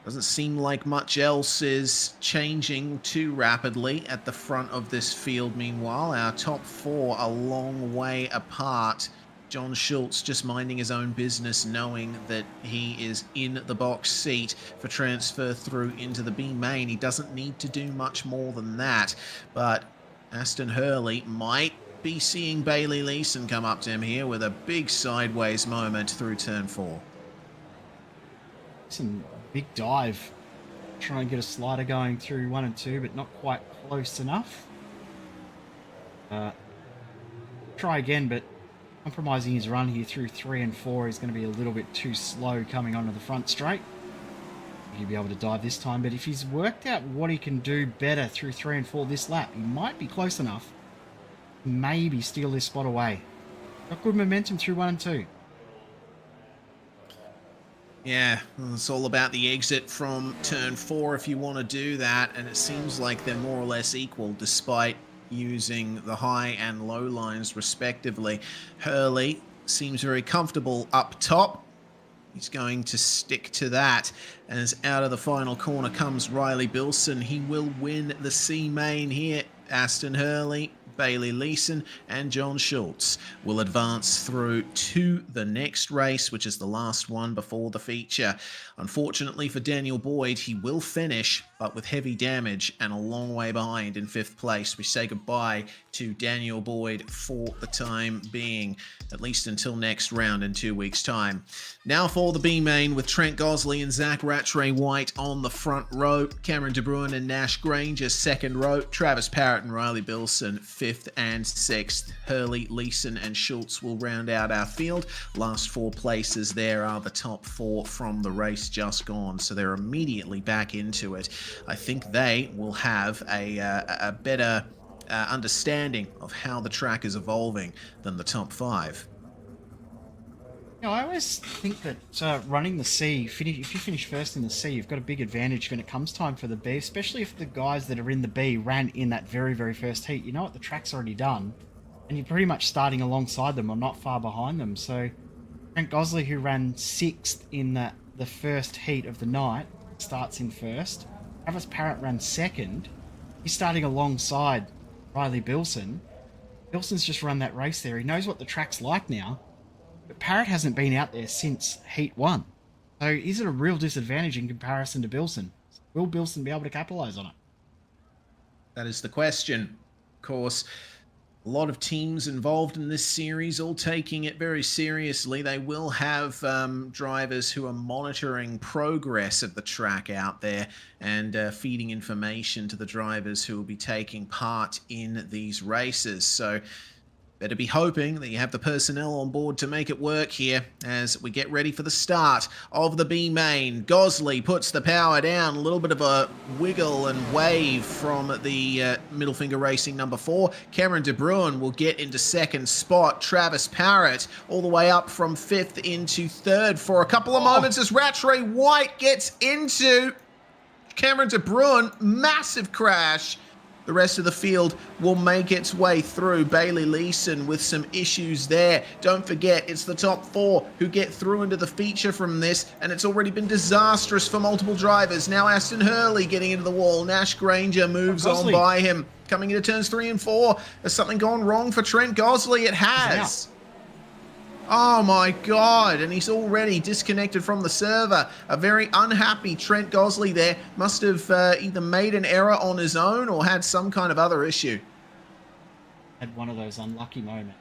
Doesn't seem like much else is changing too rapidly at the front of this field. Meanwhile, our top four a long way apart. John Schultz just minding his own business, knowing that he is in the box seat for transfer through into the B main. He doesn't need to do much more than that. But Aston Hurley might be seeing Bailey Leeson come up to him here with a big sideways moment through turn 4. Some big dive. Try and get a slider going through 1 and 2, but not quite close enough. Try again, but compromising his run here through 3 and 4 is going to be a little bit too slow coming onto the front straight. He'll be able to dive this time, but if he's worked out what he can do better through 3 and 4 this lap, he might be close enough to maybe steal this spot away. Got good momentum through 1 and 2. Yeah, it's all about the exit from turn 4 if you want to do that, and it seems like they're more or less equal despite using the high and low lines respectively. Hurley seems very comfortable up top. He's going to stick to that. As out of the final corner comes Riley Bilson. He will win the C main here. Aston Hurley, Bailey Leeson and John Schultz will advance through to the next race, which is the last one before the feature. Unfortunately for Daniel Boyd, he will finish, but with heavy damage and a long way behind in 5th place. We say goodbye to Daniel Boyd for the time being, at least until next round in 2 weeks' time. Now for the B main with Trent Gosley and Zach Rattray White on the front row, Cameron De Bruin and Nash Granger second row, Travis Parrott and Riley Bilson 5th and 6th. Hurley, Leeson and Schultz will round out our field. Last 4 places there are the top 4 from the race just gone, so they're immediately back into it. I think they will have a better understanding of how the track is evolving than the top 5. You know, I always think that running the C, if you finish first in the C, you've got a big advantage when it comes time for the B, especially if the guys that are in the B ran in that very, very first heat. You know what the track's already done, and you're pretty much starting alongside them or not far behind them. So Trent Gosley, who ran 6th in the first heat of the night, starts in first. Travis Parrott ran 2nd. He's starting alongside Riley Bilson. Bilson's just run that race there. He knows what the track's like now. But Parrott hasn't been out there since Heat 1. So is it a real disadvantage in comparison to Bilson? Will Bilson be able to capitalise on it? That is the question. Of course, A lot of teams involved in this series, all taking it very seriously. They will have drivers who are monitoring progress of the track out there and feeding information to the drivers who will be taking part in these races. So better be hoping that you have the personnel on board to make it work here as we get ready for the start of the B main. Gosley puts the power down, a little bit of a wiggle and wave from the Middle Finger Racing number 4. Cameron De Bruin will get into second spot. Travis Parrott all the way up from 5th into 3rd for a couple of moments as Rattray White gets into Cameron De Bruin. Massive crash. The rest of the field will make its way through. Bailey Leeson with some issues there. Don't forget, it's the top 4 who get through into the feature from this, and it's already been disastrous for multiple drivers. Now Aston Hurley getting into the wall. Nash Granger moves on by him. Coming into turns 3 and 4. Has something gone wrong for Trent Gosley? It has. Oh my God, and he's already disconnected from the server. A very unhappy Trent Gosley there. Must have either made an error on his own or had some kind of other issue. Had one of those unlucky moments.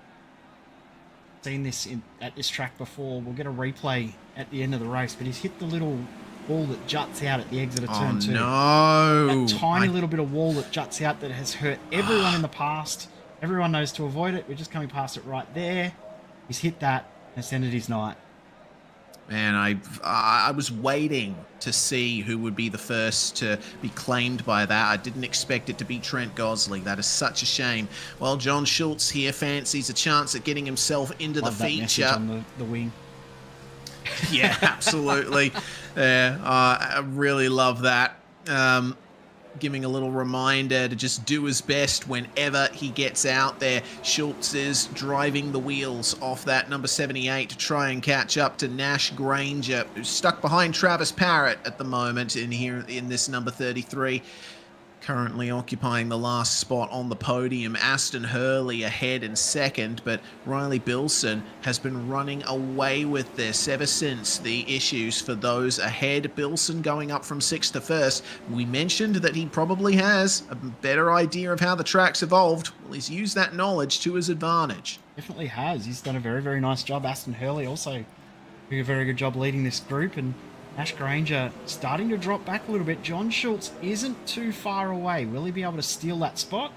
Seen this at this track before. We'll get a replay at the end of the race, but he's hit the little wall that juts out at the exit of turn 2. No. That tiny little bit of wall that juts out that has hurt everyone in the past. Everyone knows to avoid it. We're just coming past it right there. He's hit that and it's ended his night. Man, I was waiting to see who would be the first to be claimed by that. I didn't expect it to be Trent Gosley. That is such a shame. Well, John Schultz here fancies a chance at getting himself into the feature. On the wing. Yeah, absolutely. Yeah, I really love that. Giving a little reminder to just do his best whenever he gets out there. Schultz is driving the wheels off that number 78 to try and catch up to Nash Granger, who's stuck behind Travis Parrott at the moment in this number 33. Currently occupying the last spot on the podium. Aston Hurley ahead in second, but Riley Bilson has been running away with this ever since the issues for those ahead. Bilson going up from 6th to 1st. We mentioned that he probably has a better idea of how the track's evolved. Well, he's used that knowledge to his advantage. Definitely has. He's done a very, very nice job. Aston Hurley also doing a very good job leading this group, and Nash Granger starting to drop back a little bit. John Schultz isn't too far away. Will he be able to steal that spot?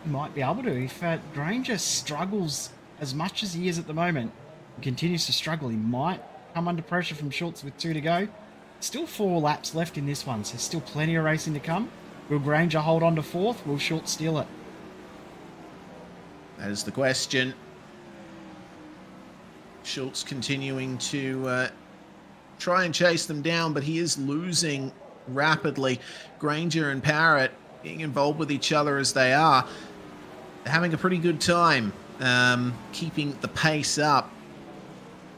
He might be able to. If Granger struggles as much as he is at the moment and continues to struggle, he might come under pressure from Schultz with 2 to go. Still 4 laps left in this one, so still plenty of racing to come. Will Granger hold on to 4th? Will Schultz steal it? That is the question. Schultz continuing to try and chase them down, but he is losing rapidly. Granger and Parrott being involved with each other as they are, having a pretty good time keeping the pace up.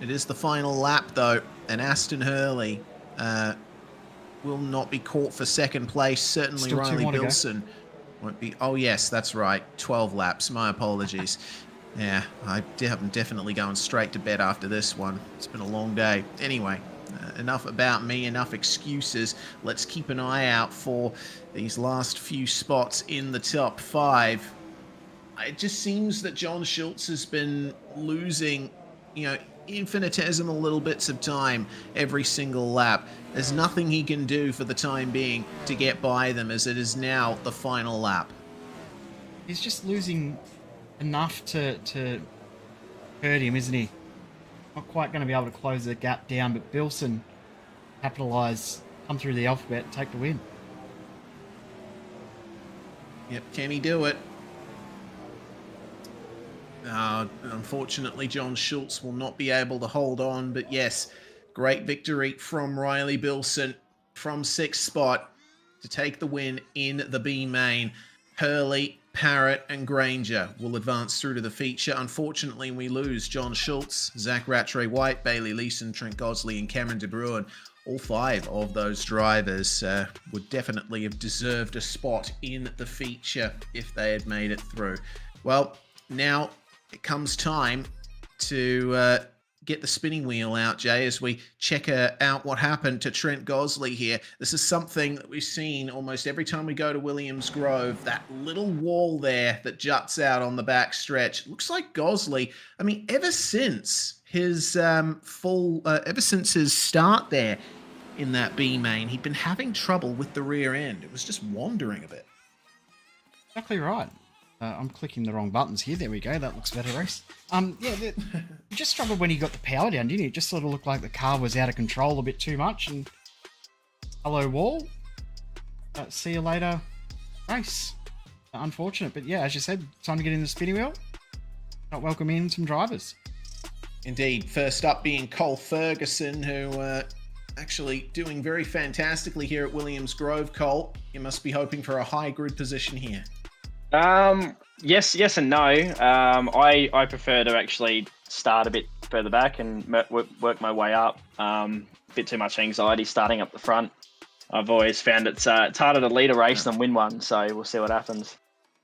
It is the final lap though, and Aston Hurley will not be caught for second place. Certainly Still Riley Bilson won't be. Oh yes, that's right, 12 laps, my apologies. Yeah, I'm definitely going straight to bed after this one. It's been a long day. Anyway, enough about me, enough excuses. Let's keep an eye out for these last few spots in the top 5. It just seems that John Schultz has been losing, infinitesimal little bits of time every single lap. There's nothing he can do for the time being to get by them, as it is now the final lap. He's just losing enough to hurt him, isn't he? Not quite going to be able to close the gap down, but Bilson capitalise, come through the alphabet, take the win. Yep, can he do it? Unfortunately, John Schultz will not be able to hold on, but yes, great victory from Riley Bilson from 6th spot to take the win in the B main. Hurley, Parrott and Granger will advance through to the feature. Unfortunately, we lose John Schultz, Zach Rattray White, Bailey Leeson, Trent Gosley and Cameron De Bruin. All 5 of those drivers would definitely have deserved a spot in the feature if they had made it through. Well, now it comes time to get the spinning wheel out, Jay, as we check out what happened to Trent Gosley here. This is something that we've seen almost every time we go to Williams Grove, that little wall there that juts out on the back stretch. Looks like Gosley, I mean, ever since his start there in that B main, he'd been having trouble with the rear end. It was just wandering a bit. Exactly right. I'm clicking the wrong buttons here. There we go. That looks better, Reese. You just struggled when he got the power down, didn't you? It just sort of looked like the car was out of control a bit too much. And hello, wall. See you later, race. Unfortunate, but yeah, as you said, time to get in the spinning wheel. Not welcome in some drivers. Indeed. First up being Cole Ferguson, who actually doing very fantastically here at Williams Grove. Cole, you must be hoping for a high grid position here. Yes and no. I prefer to actually start a bit further back and work my way up. A bit too much anxiety starting up the front. I've always found it's harder to lead a race than win one, so we'll see what happens.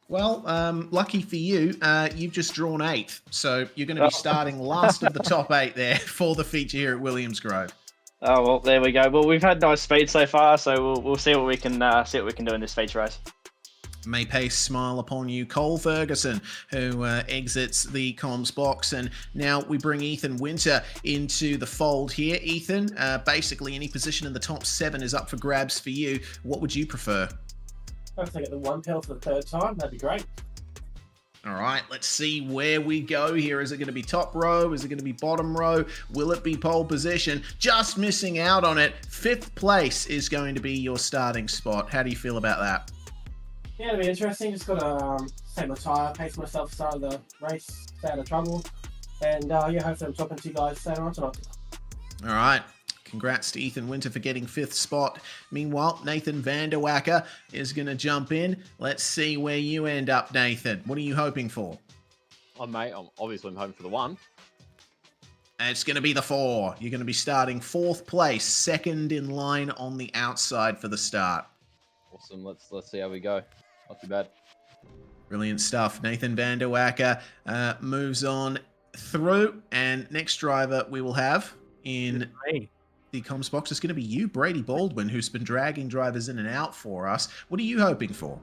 Well, lucky for you, you've just drawn 8th, so you're going to be starting last of the top 8 there for the feature here at Williams Grove. Oh well, there we go. Well, we've had nice speed so far, so we'll see what we can do in this feature race. May Pace smile upon you, Cole Ferguson, who exits the comms box. And now we bring Ethan Winter into the fold here. Ethan, basically any position in the top 7 is up for grabs for you. What would you prefer? If I get the 1 pill for the 3rd time, that'd be great. All right, let's see where we go here. Is it going to be top row? Is it going to be bottom row? Will it be pole position? Just missing out on it. 5th place is going to be your starting spot. How do you feel about that? Yeah, it'll be interesting. Just got to save my tyre, pace myself, start of the race, stay out of trouble. And yeah, hopefully I'm talking to you guys later on tonight. All right. Congrats to Ethan Winter for getting 5th spot. Meanwhile, Nathan Vanderwacker is going to jump in. Let's see where you end up, Nathan. What are you hoping for? Oh, mate, I'm hoping for the 1. And it's going to be the 4. You're going to be starting 4th place, 2nd in line on the outside for the start. Awesome. Let's see how we go. Not too bad. Brilliant stuff. Nathan Vanderwacker moves on through. And next driver we will have in the comms box is going to be you, Brady Baldwin, who's been dragging drivers in and out for us. What are you hoping for?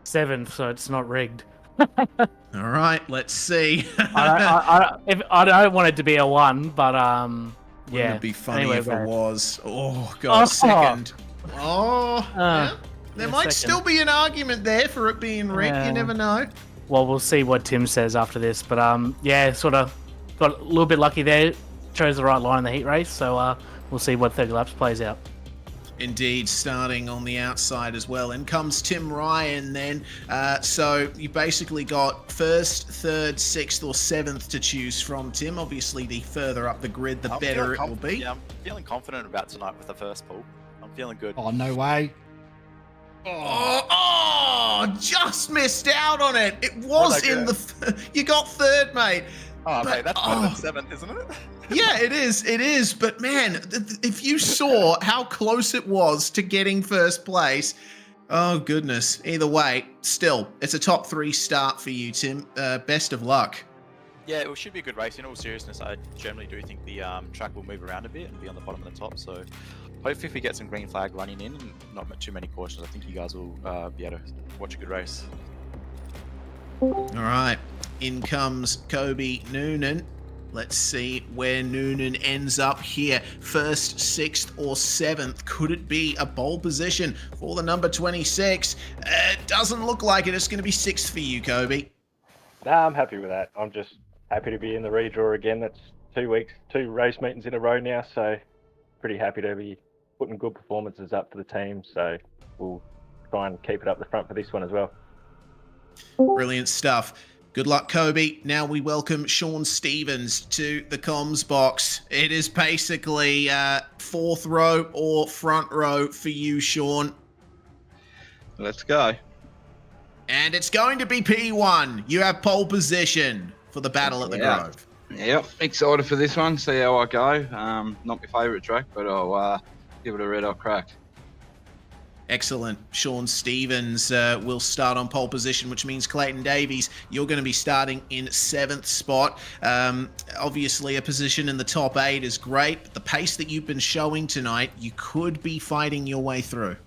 7th, so it's not rigged. All right, let's see. I don't want it to be a 1, but yeah. Wouldn't it be funny anyway, if it was? Oh, God, 2nd. Yeah. There might still be an argument there for it being rigged. You never know. Well, we'll see what Tim says after this. But yeah, sort of got a little bit lucky there. Chose the right line in the heat race. So we'll see what 30 laps plays out. Indeed, starting on the outside as well. In comes Tim Ryan then. So you basically got 1st, 3rd, 6th or 7th to choose from, Tim. Obviously, the further up the grid, the better it will be. Yeah, I'm feeling confident about tonight with the first pull. I'm feeling good. Oh, no way. Oh, just missed out on it. It was in the... You got 3rd, mate. Oh, mate, that's better than 7th, isn't it? Yeah, it is. It is. But man, if you saw how close it was to getting 1st place, oh goodness. Either way, still, it's a top 3 start for you, Tim. Best of luck. Yeah, it should be a good race. In all seriousness, I generally do think the track will move around a bit and be on the bottom and the top. So hopefully if we get some green flag running in and not too many cautions, I think you guys will be able to watch a good race. All right. In comes Kobe Noonan. Let's see where Noonan ends up here. 1st, 6th, or 7th. Could it be a pole position for the number 26? It doesn't look like it. It's going to be 6th for you, Kobe. Nah, I'm happy with that. I'm just happy to be in the redraw again. That's 2 weeks, 2 race meetings in a row now, so pretty happy to be putting good performances up for the team. So we'll try and keep it up the front for this one as well. Brilliant stuff. Good luck, Kobe. Now we welcome Sean Stevens to the comms box. It is basically 4th row or front row for you, Sean. Let's go. And it's going to be P1. You have pole position for the battle at the Grove. Yep, excited for this one. See how I go. Not my favourite track, but I'll give it a red hot crack. Excellent. Sean Stevens will start on pole position, which means Clayton Davies, you're going to be starting in 7th spot. Obviously, a position in the top 8 is great, but the pace that you've been showing tonight, you could be fighting your way through.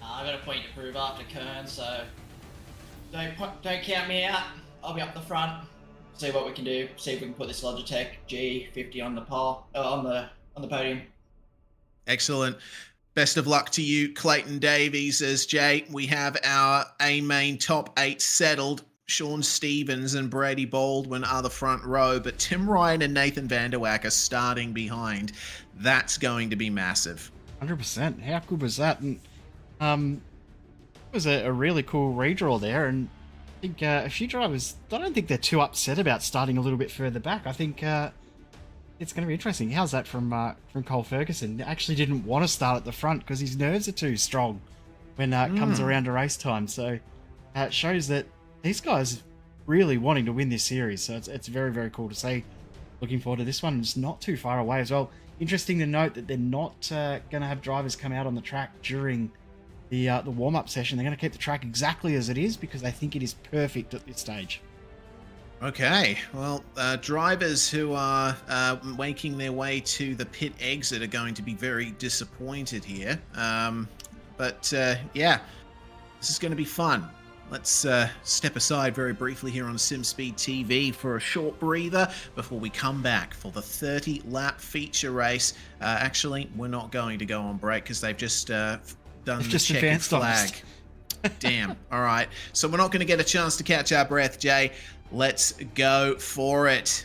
I've got a point to prove after Kern, so don't count me out. I'll be up the front. See what we can do. See if we can put this Logitech G50 on the pole, on the podium. Excellent. Best of luck to you, Clayton Davies. As Jay, we have our A-main top 8 settled. Sean Stevens and Brady Baldwin are the front row, but Tim Ryan and Nathan Vanderwack are starting behind. That's going to be massive. 100%. How good was that? And it was a really cool redraw there, and I think a few drivers, I don't think they're too upset about starting a little bit further back. I think it's going to be interesting. How's that from Cole Ferguson? Actually didn't want to start at the front because his nerves are too strong when it comes around to race time. So it shows that these guys really wanting to win this series. So it's very, very cool to see. Looking forward to this one. It's not too far away as well. Interesting to note that they're not going to have drivers come out on the track during the warm-up session. They're going to keep the track exactly as it is because they think it is perfect at this stage. Okay, well, drivers who are making their way to the pit exit are going to be very disappointed here. But yeah, this is going to be fun. Let's step aside very briefly here on SimSpeed TV for a short breather before we come back for the 30-lap feature race. Actually, we're not going to go on break because they've just done the checkered flag. Damn. All right. So we're not going to get a chance to catch our breath, Jay. Let's go for it.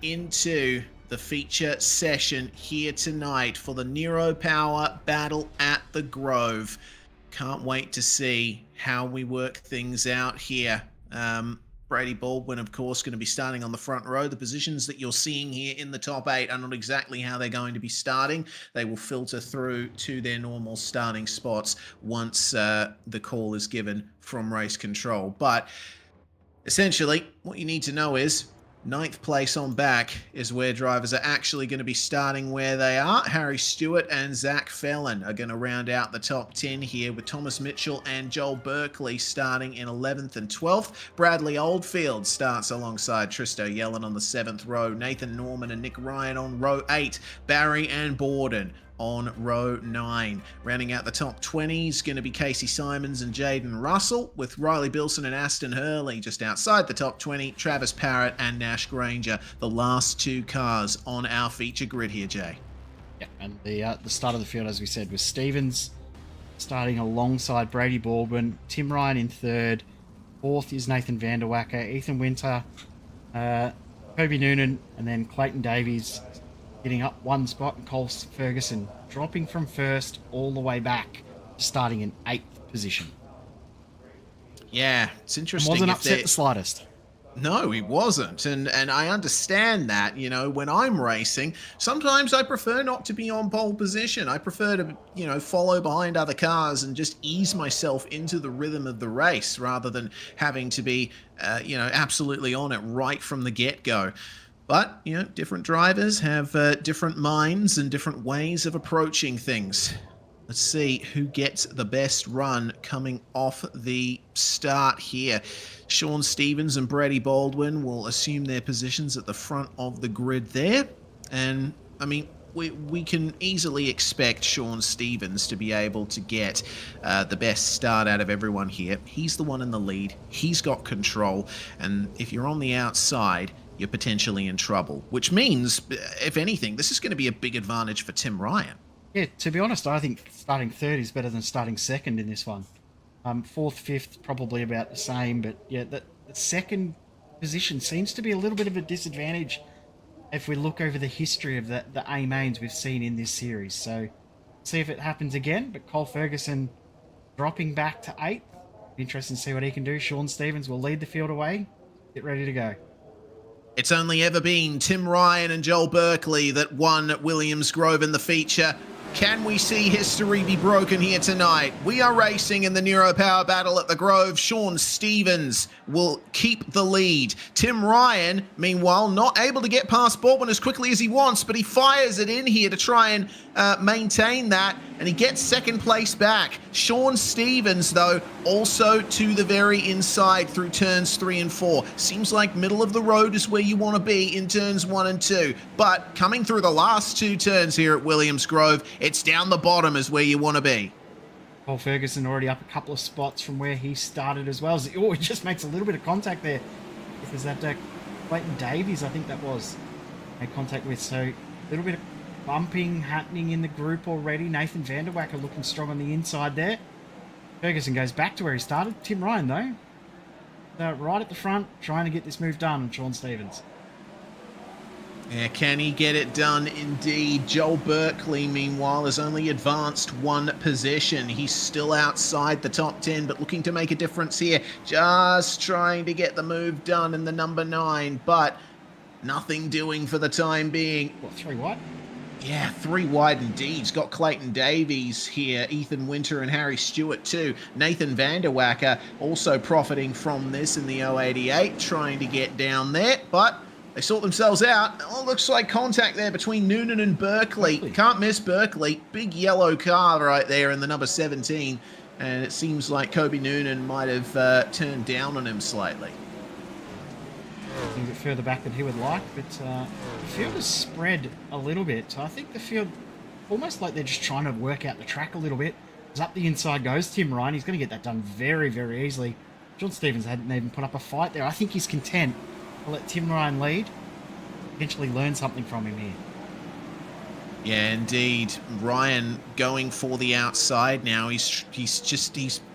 Into the feature session here tonight for the Neuropower Battle at the Grove. Can't wait to see how we work things out here. Brady Baldwin, of course, going to be starting on the front row. The positions that you're seeing here in the top 8 are not exactly how they're going to be starting. They will filter through to their normal starting spots once the call is given from race control. But essentially, what you need to know is 9th place on back is where drivers are actually going to be starting where they are. Harry Stewart and Zach Fellon are going to round out the top 10 here with Thomas Mitchell and Joel Berkeley starting in 11th and 12th. Bradley Oldfield starts alongside Tristo Yellen on the 7th row. Nathan Norman and Nick Ryan on row 8. Barry and Borden on row 9. Rounding out the top 20 is going to be Casey Simons and Jaden Russell, with Riley Bilson and Aston Hurley just outside the top 20. Travis Parrott and Nash Granger, the last 2 cars on our feature grid here, Jay. Yeah, and the start of the field, as we said, was Stevens starting alongside Brady Baldwin, Tim Ryan in 3rd, 4th is Nathan Vanderwacker, Ethan Winter, Kobe Noonan, and then Clayton Davies getting up 1 spot, and Cole Ferguson dropping from 1st all the way back, starting in 8th position. Yeah, it's interesting. Wasn't upset the slightest. No, he wasn't. And I understand that, you know, when I'm racing, sometimes I prefer not to be on pole position. I prefer to, you know, follow behind other cars and just ease myself into the rhythm of the race rather than having to be, you know, absolutely on it right from the get-go. But, you know, different drivers have different minds and different ways of approaching things. Let's see who gets the best run coming off the start here. Sean Stevens and Brady Baldwin will assume their positions at the front of the grid there. And, I mean, we can easily expect Sean Stevens to be able to get the best start out of everyone here. He's the one in the lead. He's got control. And if you're on the outside, you're potentially in trouble, which means, if anything, this is going to be a big advantage for Tim Ryan. Yeah, to be honest, I think starting 3rd is better than starting 2nd in this one. 4th, 5th, probably about the same, but yeah, the 2nd position seems to be a little bit of a disadvantage if we look over the history of the A-mains we've seen in this series. So, see if it happens again, but Cole Ferguson dropping back to 8th. Interesting to see what he can do. Sean Stevens will lead the field away. Get ready to go. It's only ever been Tim Ryan and Joel Berkeley that won at Williams Grove in the feature. Can we see history be broken here tonight? We are racing in the Neuropower Battle at the Grove. Sean Stevens will keep the lead. Tim Ryan, meanwhile, not able to get past Baldwin as quickly as he wants, but he fires it in here to try and maintain that. and he gets second place back. Sean Stevens, though, also to the very inside through turns 3 and 4. Seems like middle of the road is where you want to be in turns 1 and 2. But coming through the last 2 turns here at Williams Grove, it's down the bottom is where you want to be. Paul Ferguson already up a couple of spots from where he started as well. Oh, he just makes a little bit of contact there. Is that Clayton Davies, I think that was, made contact with. So a little bit of bumping happening in the group already. Nathan Vanderwacker looking strong on the inside there. Ferguson goes back to where he started. Tim Ryan, though, right at the front, trying to get this move done on Sean Stevens. Yeah, can he get it done? Indeed. Joel Berkeley, meanwhile, has only advanced 1 position. He's still outside the top 10, but looking to make a difference here. Just trying to get the move done in the number 9, but nothing doing for the time being. What, 3 wide? Yeah, 3 wide indeed. He's got Clayton Davies here, Ethan Winter and Harry Stewart too. Nathan Vanderwacker also profiting from this in the 088, trying to get down there, but they sort themselves out. Oh, looks like contact there between Noonan and Berkeley. Can't miss Berkeley. Big yellow car right there in the number 17. And it seems like Kobe Noonan might have turned down on him slightly. A bit further back than he would like, but the field is spread a little bit. So I think the field, almost like they're just trying to work out the track a little bit. As up the inside goes Tim Ryan. He's going to get that done very, very easily. John Stevens hadn't even put up a fight there. I think he's content. I'll let Tim Ryan lead. Eventually learn something from him here. Yeah, indeed. Ryan going for the outside now. He's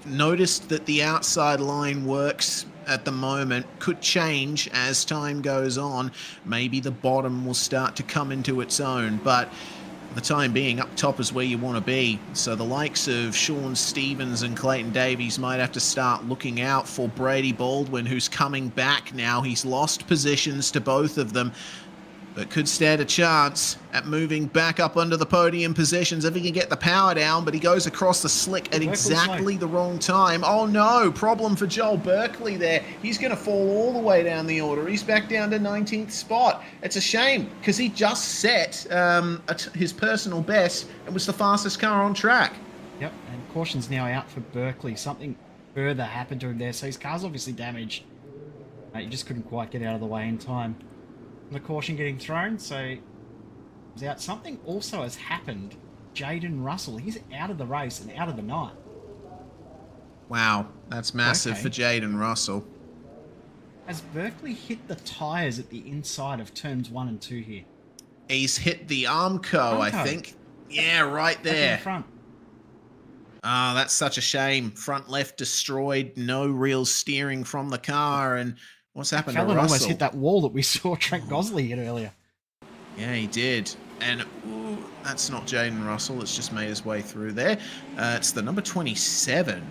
noticed that the outside line works at the moment. Could change as time goes on. Maybe the bottom will start to come into its own, but for the time being, up top is where you want to be. So the likes of Sean Stevens and Clayton Davies might have to start looking out for Brady Baldwin, who's coming back now. He's lost positions to both of them, but could stand a chance at moving back up under the podium positions if he can get the power down, but he goes across the slick at exactly the wrong time. Oh no, problem for Joel Berkeley there. He's going to fall all the way down the order. He's back down to 19th spot. It's a shame because he just set his personal best and was the fastest car on track. Yep, and caution's now out for Berkeley. Something further happened to him there, so his car's obviously damaged. He just couldn't quite get out of the way in time. The caution getting thrown, so he's out. Something also has happened. Jaden Russell, he's out of the race and out of the night. Wow, that's massive for Jaden Russell. Has Berkeley hit the tyres at the inside of turns 1 and 2 here? He's hit the Armco, I think. Yeah, right there. In front. Oh, that's such a shame. Front left destroyed, no real steering from the car, and what's happened to Russell? Almost hit that wall that we saw Trent Gosley hit earlier. Yeah, he did. And ooh, that's not Jaden Russell. It's just made his way through there. It's the number 27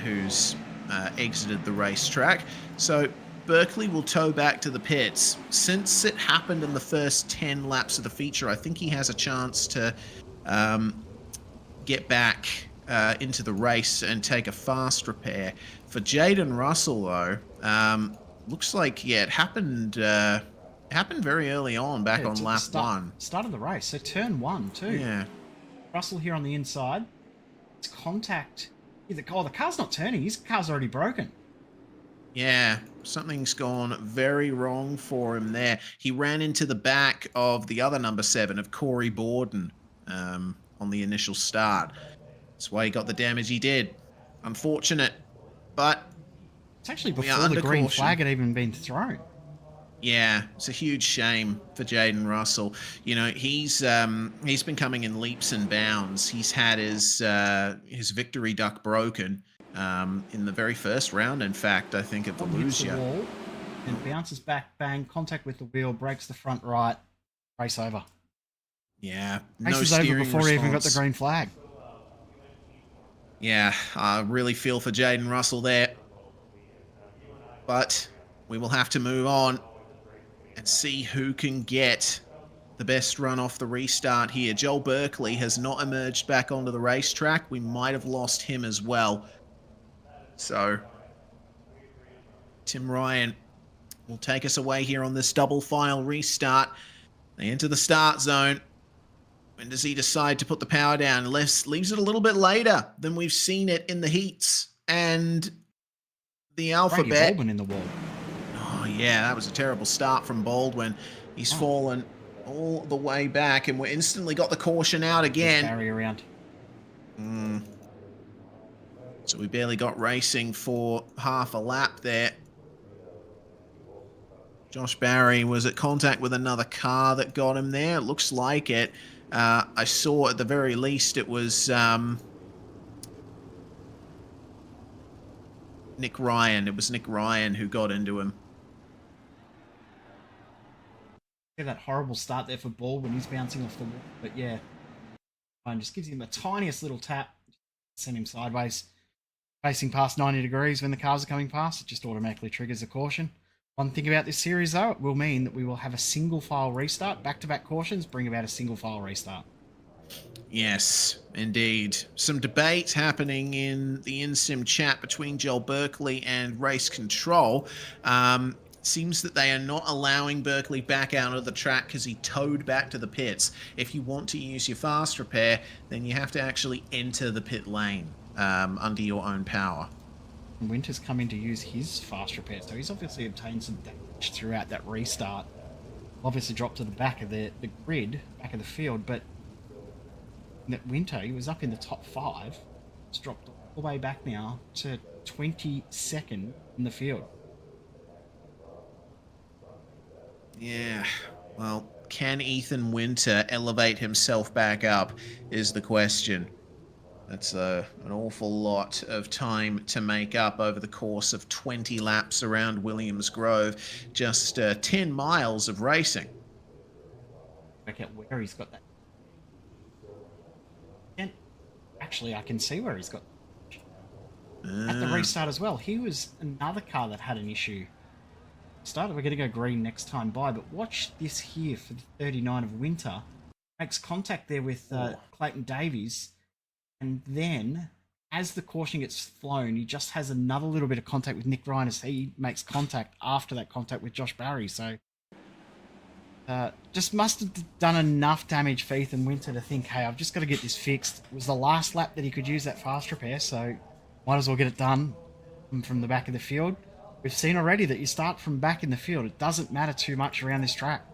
who's exited the racetrack. So Berkeley will tow back to the pits. Since it happened in the first 10 laps of the feature, I think he has a chance to get back into the race and take a fast repair. For Jaden Russell, though, looks like, yeah, it happened very early on, back on lap 1. Start of the race, so turn 1 too. Yeah. Russell here on the inside. It's contact. The car's not turning. His car's already broken. Yeah, something's gone very wrong for him there. He ran into the back of the other number 7 of Corey Borden on the initial start. That's why he got the damage he did. Unfortunate, but it's actually before the green flag had even been thrown. Yeah, it's a huge shame for Jaden Russell. You know, he's been coming in leaps and bounds. He's had his victory duck broken in the very first round, in fact, I think, of the Lucia. And bounces back, bang, contact with the wheel, breaks the front right, race over. Yeah, race is over before he even got the green flag. Yeah, I really feel for Jaden Russell there. But we will have to move on and see who can get the best run off the restart here. Joel Berkeley has not emerged back onto the racetrack. We might have lost him as well. So Tim Ryan will take us away here on this double file restart. They enter the start zone. When does he decide to put the power down? Leaves it a little bit later than we've seen it in the heats. And the alphabet. Brady Baldwin in the wall. Oh, yeah, that was a terrible start from Baldwin. He's fallen all the way back, and we instantly got the caution out again. Barry around. So we barely got racing for half a lap there. Josh Barry was at contact with another car that got him there. It looks like it. I saw at the very least it was Nick Ryan. It was Nick Ryan who got into him. Yeah, that horrible start there for Baldwin. He's bouncing off the wall. But yeah, and just gives him the tiniest little tap. Send him sideways. Facing past 90 degrees when the cars are coming past, it just automatically triggers a caution. One thing about this series, though, it will mean that we will have a single file restart. Back-to-back cautions bring about a single file restart. Yes, indeed. Some debate happening in the InSim chat between Joel Berkeley and Race Control. Seems that they are not allowing Berkeley back out of the track because he towed back to the pits. If you want to use your fast repair, then you have to actually enter the pit lane under your own power. Winter's come in to use his fast repair, so he's obviously obtained some damage throughout that restart. Obviously dropped to the back of the grid, back of the field, but that Winter, he was up in the top 5. It's dropped all the way back now to 22nd in the field. Yeah, well, can Ethan Winter elevate himself back up is the question. That's an awful lot of time to make up over the course of 20 laps around Williams Grove. Just 10 miles of racing. Work out where he's got that. And actually, I can see where he's got at the restart as well. He was another car that had an issue. We're going to go green next time by, but watch this here for the 39 of Winter. Makes contact there with Clayton Davies, and then as the caution gets flown, he just has another little bit of contact with Nick Ryan as he makes contact after that contact with Josh Barry. So just must have done enough damage for Ethan Winter to think, hey, I've just got to get this fixed. It was the last lap that he could use that fast repair, so might as well get it done from the back of the field. We've seen already that you start from back in the field. It doesn't matter too much around this track.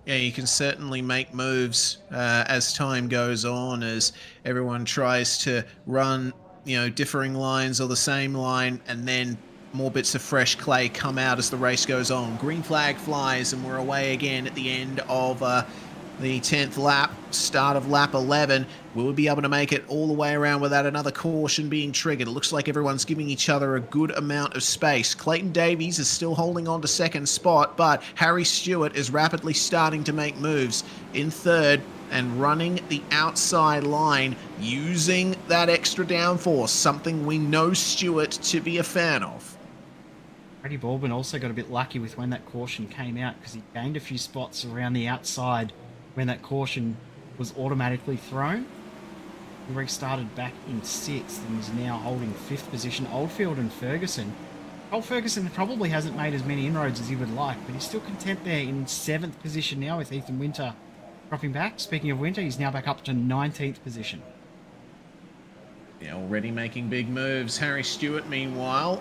Yeah, you can certainly make moves as time goes on, as everyone tries to run, differing lines or the same line, and then more bits of fresh clay come out as the race goes on. Green flag flies, and we're away again at the end of the 10th lap, start of lap 11. Will we be able to make it all the way around without another caution being triggered? It looks like everyone's giving each other a good amount of space. Clayton Davies is still holding on to second spot, but Harry Stewart is rapidly starting to make moves in third and running the outside line using that extra downforce, something we know Stewart to be a fan of. Brady Baldwin also got a bit lucky with when that caution came out because he gained a few spots around the outside when that caution was automatically thrown. He restarted back in 6th and is now holding 5th position. Oldfield and Ferguson. Old Ferguson probably hasn't made as many inroads as he would like, but he's still content there in 7th position now with Ethan Winter dropping back. Speaking of Winter, he's now back up to 19th position. Yeah, already making big moves. Harry Stewart, meanwhile,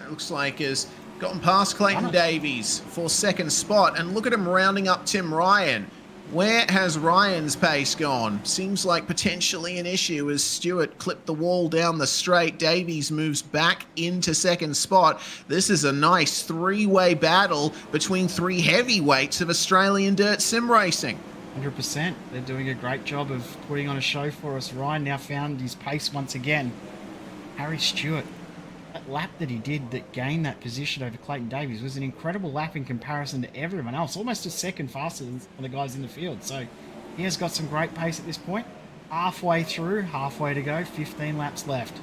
looks like has gotten past Clayton Davies for second spot. And look at him rounding up Tim Ryan. Where has Ryan's pace gone? Seems like potentially an issue as Stewart clipped the wall down the straight. Davies moves back into second spot. This is a nice three-way battle between three heavyweights of Australian dirt sim racing. 100%. They're doing a great job of putting on a show for us. Ryan now found his pace once again. Harry Stewart, that lap that he did that gained that position over Clayton Davies was an incredible lap in comparison to everyone else. Almost a second faster than the guys in the field. So he has got some great pace at this point. Halfway through, halfway to go, 15 laps left.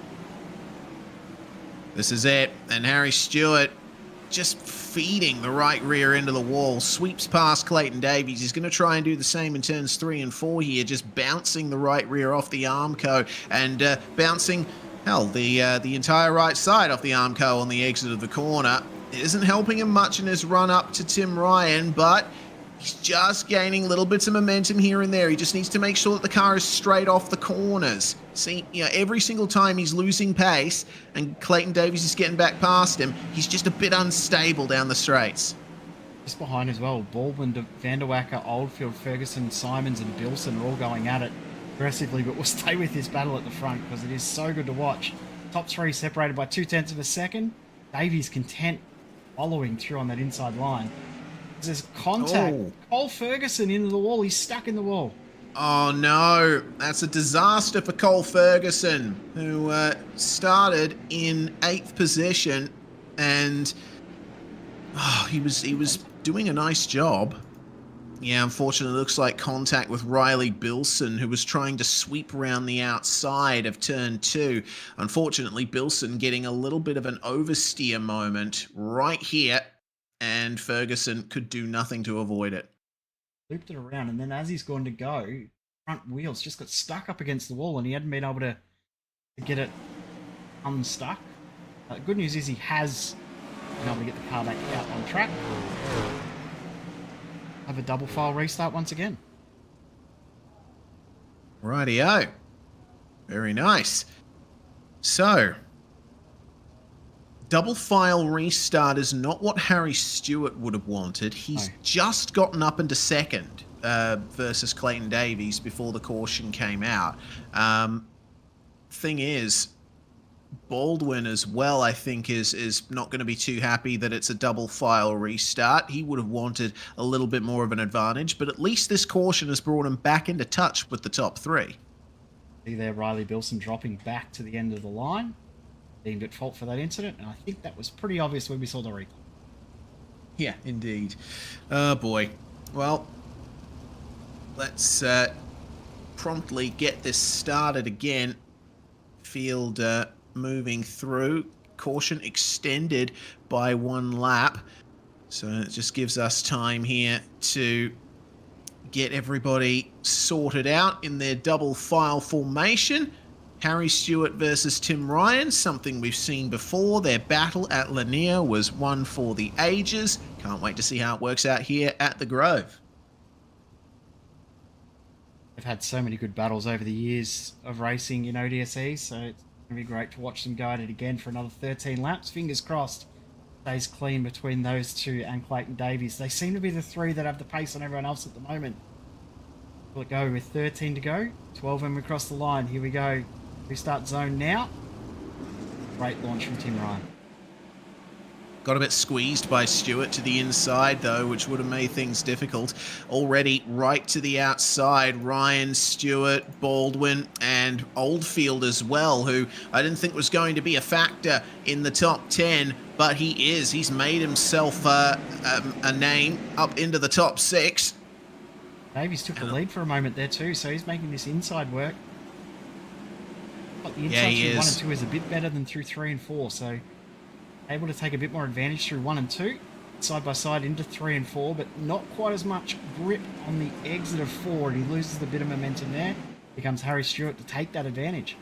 This is it. And Harry Stewart just feeding the right rear into the wall, sweeps past Clayton Davies. He's going to try and do the same in turns 3 and 4 here, just bouncing the right rear off the Armco and bouncing, hell, the entire right side off the Armco on the exit of the corner. It isn't helping him much in his run up to Tim Ryan, but He's just gaining little bits of momentum here and there. He just needs to make sure that the car is straight off the corners. See, every single time he's losing pace and Clayton Davies is getting back past him, he's just a bit unstable down the straights. Just behind as well, Baldwin, Vanderwacker, Oldfield, Ferguson, Simons and Bilson are all going at it aggressively, but we'll stay with this battle at the front because it is so good to watch. Top three separated by 0.2 of a second. Davies content following through on that inside line. There's contact. Oh. Cole Ferguson into the wall. He's stuck in the wall. Oh no, that's a disaster for Cole Ferguson, who started in 8th position, and he was doing a nice job. Yeah, unfortunately, it looks like contact with Riley Bilson, who was trying to sweep around the outside of turn 2. Unfortunately, Bilson getting a little bit of an oversteer moment right here, and Ferguson could do nothing to avoid it. Looped it around, and then as he's going to go, front wheels just got stuck up against the wall, and he hadn't been able to get it unstuck. The good news is he has been able to get the car back out on track. Have a double file restart once again. Rightio. Very nice. So, double file restart is not what Harry Stewart would have wanted. He's just gotten up into second versus Clayton Davies before the caution came out. Thing is, Baldwin as well, I think, is not going to be too happy that it's a double file restart. He would have wanted a little bit more of an advantage, but at least this caution has brought him back into touch with the top 3. See there, Riley Bilson dropping back to the end of the line. Deemed at fault for that incident, and I think that was pretty obvious when we saw the replay. Yeah, indeed. Oh boy. Well, let's promptly get this started again. Field moving through. Caution extended by 1 lap. So it just gives us time here to get everybody sorted out in their double file formation. Harry Stewart versus Tim Ryan, something we've seen before. Their battle at Lanier was one for the ages. Can't wait to see how it works out here at the Grove. They've had so many good battles over the years of racing in ODSE, so it's going to be great to watch them go at it again for another 13 laps. Fingers crossed stays clean between those two and Clayton Davies. They seem to be the 3 that have the pace on everyone else at the moment. Will it go with 13 to go? 12 when we cross the line. Here we go. Restart zone now. Great launch from Tim Ryan. Got a bit squeezed by Stewart to the inside, though, which would have made things difficult. Already right to the outside, Ryan, Stewart, Baldwin, and Oldfield as well, who I didn't think was going to be a factor in the top 10, but he is. He's made himself a name up into the top 6. Davies took the lead for a moment there too, so he's making this inside work. But the Yeah, inside he through 1 is. and 2 is a bit better than through 3 and 4, so able to take a bit more advantage through 1 and 2, side by side into 3 and 4, but not quite as much grip on the exit of 4, and he loses a bit of momentum there. Here comes Harry Stewart to take that advantage.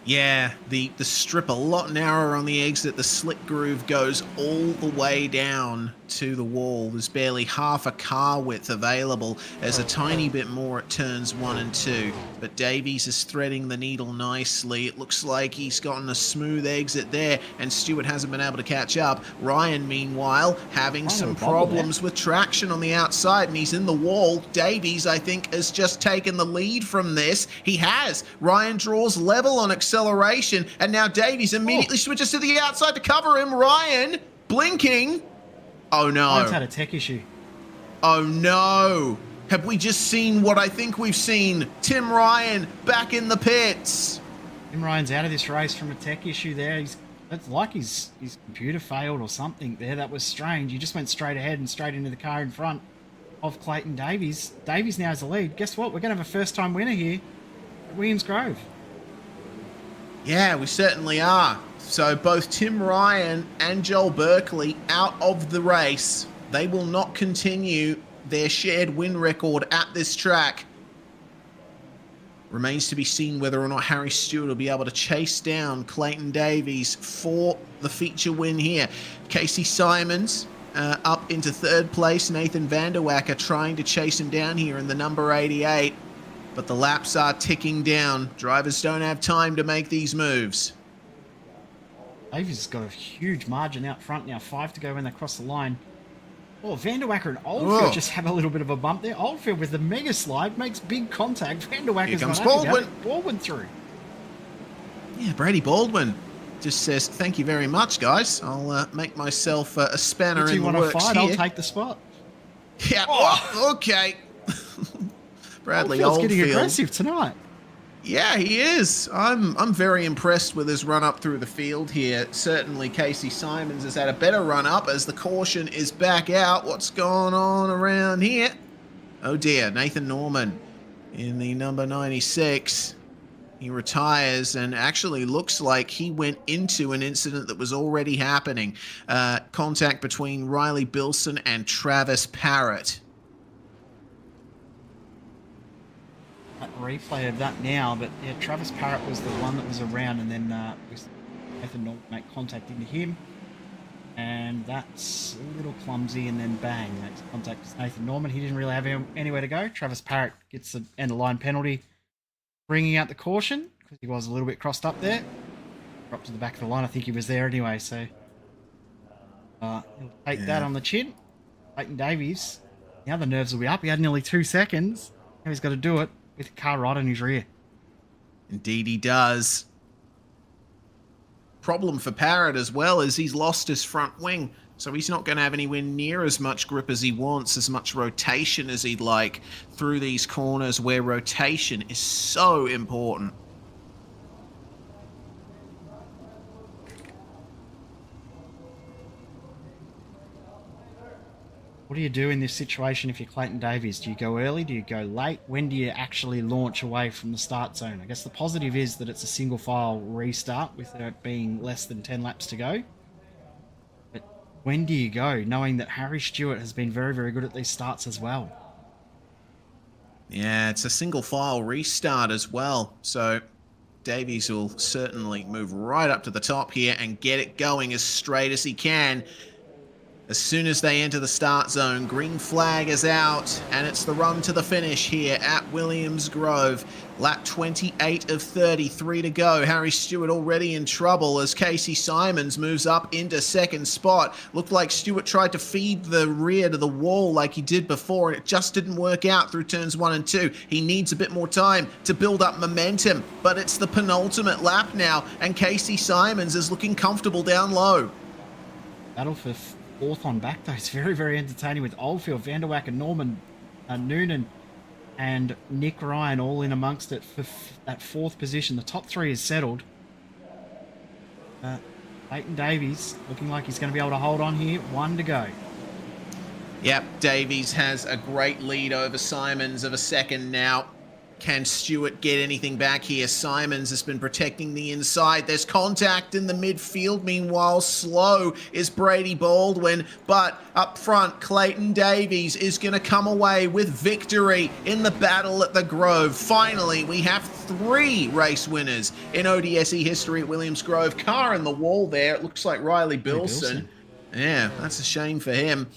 Yeah, the strip a lot narrower on the exit. The slick groove goes all the way down to the wall. There's barely half a car width available. There's a tiny bit more at turns 1 and 2. But Davies is threading the needle nicely. It looks like he's gotten a smooth exit there, and Stewart hasn't been able to catch up. Ryan, meanwhile, having some problems with traction on the outside, and he's in the wall. Davies, I think, has just taken the lead from this. He has. Ryan draws level on acceleration, and now Davies immediately switches to the outside to cover him. Ryan blinking. Oh no. Ryan's had a tech issue. Oh no. Have we just seen what I think we've seen? Tim Ryan back in the pits. Tim Ryan's out of this race from a tech issue there. It's like his computer failed or something there. That was strange. He just went straight ahead and straight into the car in front of Clayton Davies. Davies now has the lead. Guess what? We're going to have a first-time winner here at Williams Grove. Yeah, we certainly are. So both Tim Ryan and Joel Berkeley out of the race. They will not continue their shared win record at this track. Remains to be seen whether or not Harry Stewart will be able to chase down Clayton Davies for the feature win here. Casey Simons up into third place. Nathan Vanderwacker trying to chase him down here in the number 88. But the laps are ticking down. Drivers don't have time to make these moves. Davies has got a huge margin out front now. 5 to go when they cross the line. Oh, Vanderwacker and Oldfield just have a little bit of a bump there. Oldfield with the mega slide makes big contact. Vanderwacker's Here comes not happy about Baldwin. it. Baldwin through. Yeah, Brady Baldwin just says, thank you very much, guys. I'll make myself a spanner If in you the want to works fight, here. I'll take the spot. Yeah, oh, okay. Bradley Oldfield's getting Oldfield. aggressive tonight. Yeah, he is. I'm very impressed with his run up through the field here. Certainly Casey Simons has had a better run up as the caution is back out. What's going on around here? Oh dear, Nathan Norman in the number 96. He retires and actually looks like he went into an incident that was already happening. Contact between Riley Bilson and Travis Parrott. Replay of that now, but yeah, Travis Parrott was the one that was around, and then Nathan Norton make contact into him, and that's a little clumsy, and then bang, makes contact with Nathan Norman. He didn't really have anywhere to go. Travis Parrott gets the end of line penalty, bringing out the caution because he was a little bit crossed up there. Dropped to the back of the line. I think he was there anyway, so he'll take that on the chin. Clayton Davies, now the nerves will be up. He had nearly 2 seconds. Now he's got to do it with a car right on his rear. Indeed he does. Problem for Parrott as well is he's lost his front wing, so he's not going to have anywhere near as much grip as he wants, as much rotation as he'd like through these corners where rotation is so important. What do you do in this situation if you're Clayton Davies? Do you go early? Do you go late? When do you actually launch away from the start zone? I guess the positive is that it's a single file restart with it being less than 10 laps to go. But when do you go, knowing that Harry Stewart has been very, very good at these starts as well? Yeah, it's a single file restart as well, so Davies will certainly move right up to the top here and get it going as straight as he can. As soon as they enter the start zone, green flag is out, and it's the run to the finish here at Williams Grove. Lap 28 of 33 to go. Harry Stewart already in trouble as Casey Simons moves up into second spot. Looked like Stewart tried to feed the rear to the wall like he did before, and it just didn't work out through turns 1 and 2. He needs a bit more time to build up momentum, but it's the penultimate lap now, and Casey Simons is looking comfortable down low. Battle for fourth on back though. It's very, very entertaining with Oldfield, Vanderwacker, Norman, Noonan, and Nick Ryan all in amongst it for that fourth position. The top three is settled. Clayton Davies looking like he's going to be able to hold on here. 1 to go. Yep, Davies has a great lead over Simons of a second now. Can Stewart get anything back here? Simons has been protecting the inside. There's contact in the midfield. Meanwhile, slow is Brady Baldwin. But up front, Clayton Davies is going to come away with victory in the battle at the Grove. Finally, we have 3 race winners in ODSE history at Williams Grove. Car in the wall there. It looks like Riley Bilson. Yeah, that's a shame for him.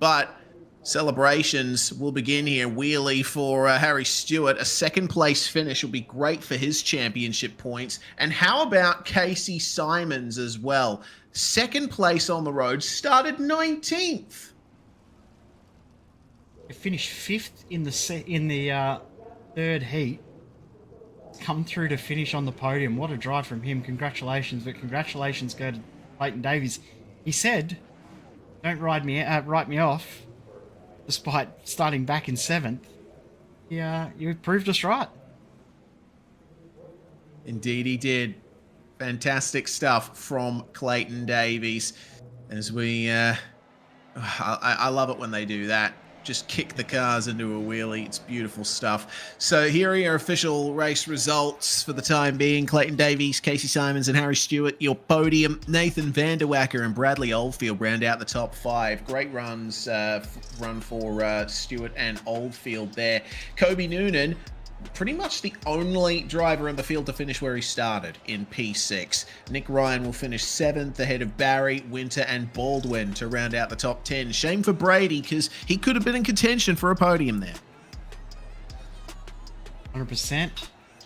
But celebrations will begin here. Wheelie for Harry Stewart. A second place finish will be great for his championship points. And how about Casey Simons as well? Second place on the road, started 19th. He finished 5th in the third heat. Come through to finish on the podium. What a drive from him. Congratulations, but congratulations go to Clayton Davies. He said, "Don't write me off." Despite starting back in 7th, you proved us right. Indeed he did. Fantastic stuff from Clayton Davies. As we, I love it when they do that. Just kick the cars into a wheelie. It's beautiful stuff. So here are your official race results for the time being. Clayton Davies, Casey Simons, and Harry Stewart. Your podium, Nathan Vanderwacker and Bradley Oldfield round out the top 5. Great runs, run for Stewart and Oldfield there. Kobe Noonan pretty much the only driver in the field to finish where he started in P6. Nick Ryan will finish 7th ahead of Barry, Winter and Baldwin to round out the top 10. Shame for Brady because he could have been in contention for a podium there. 100%.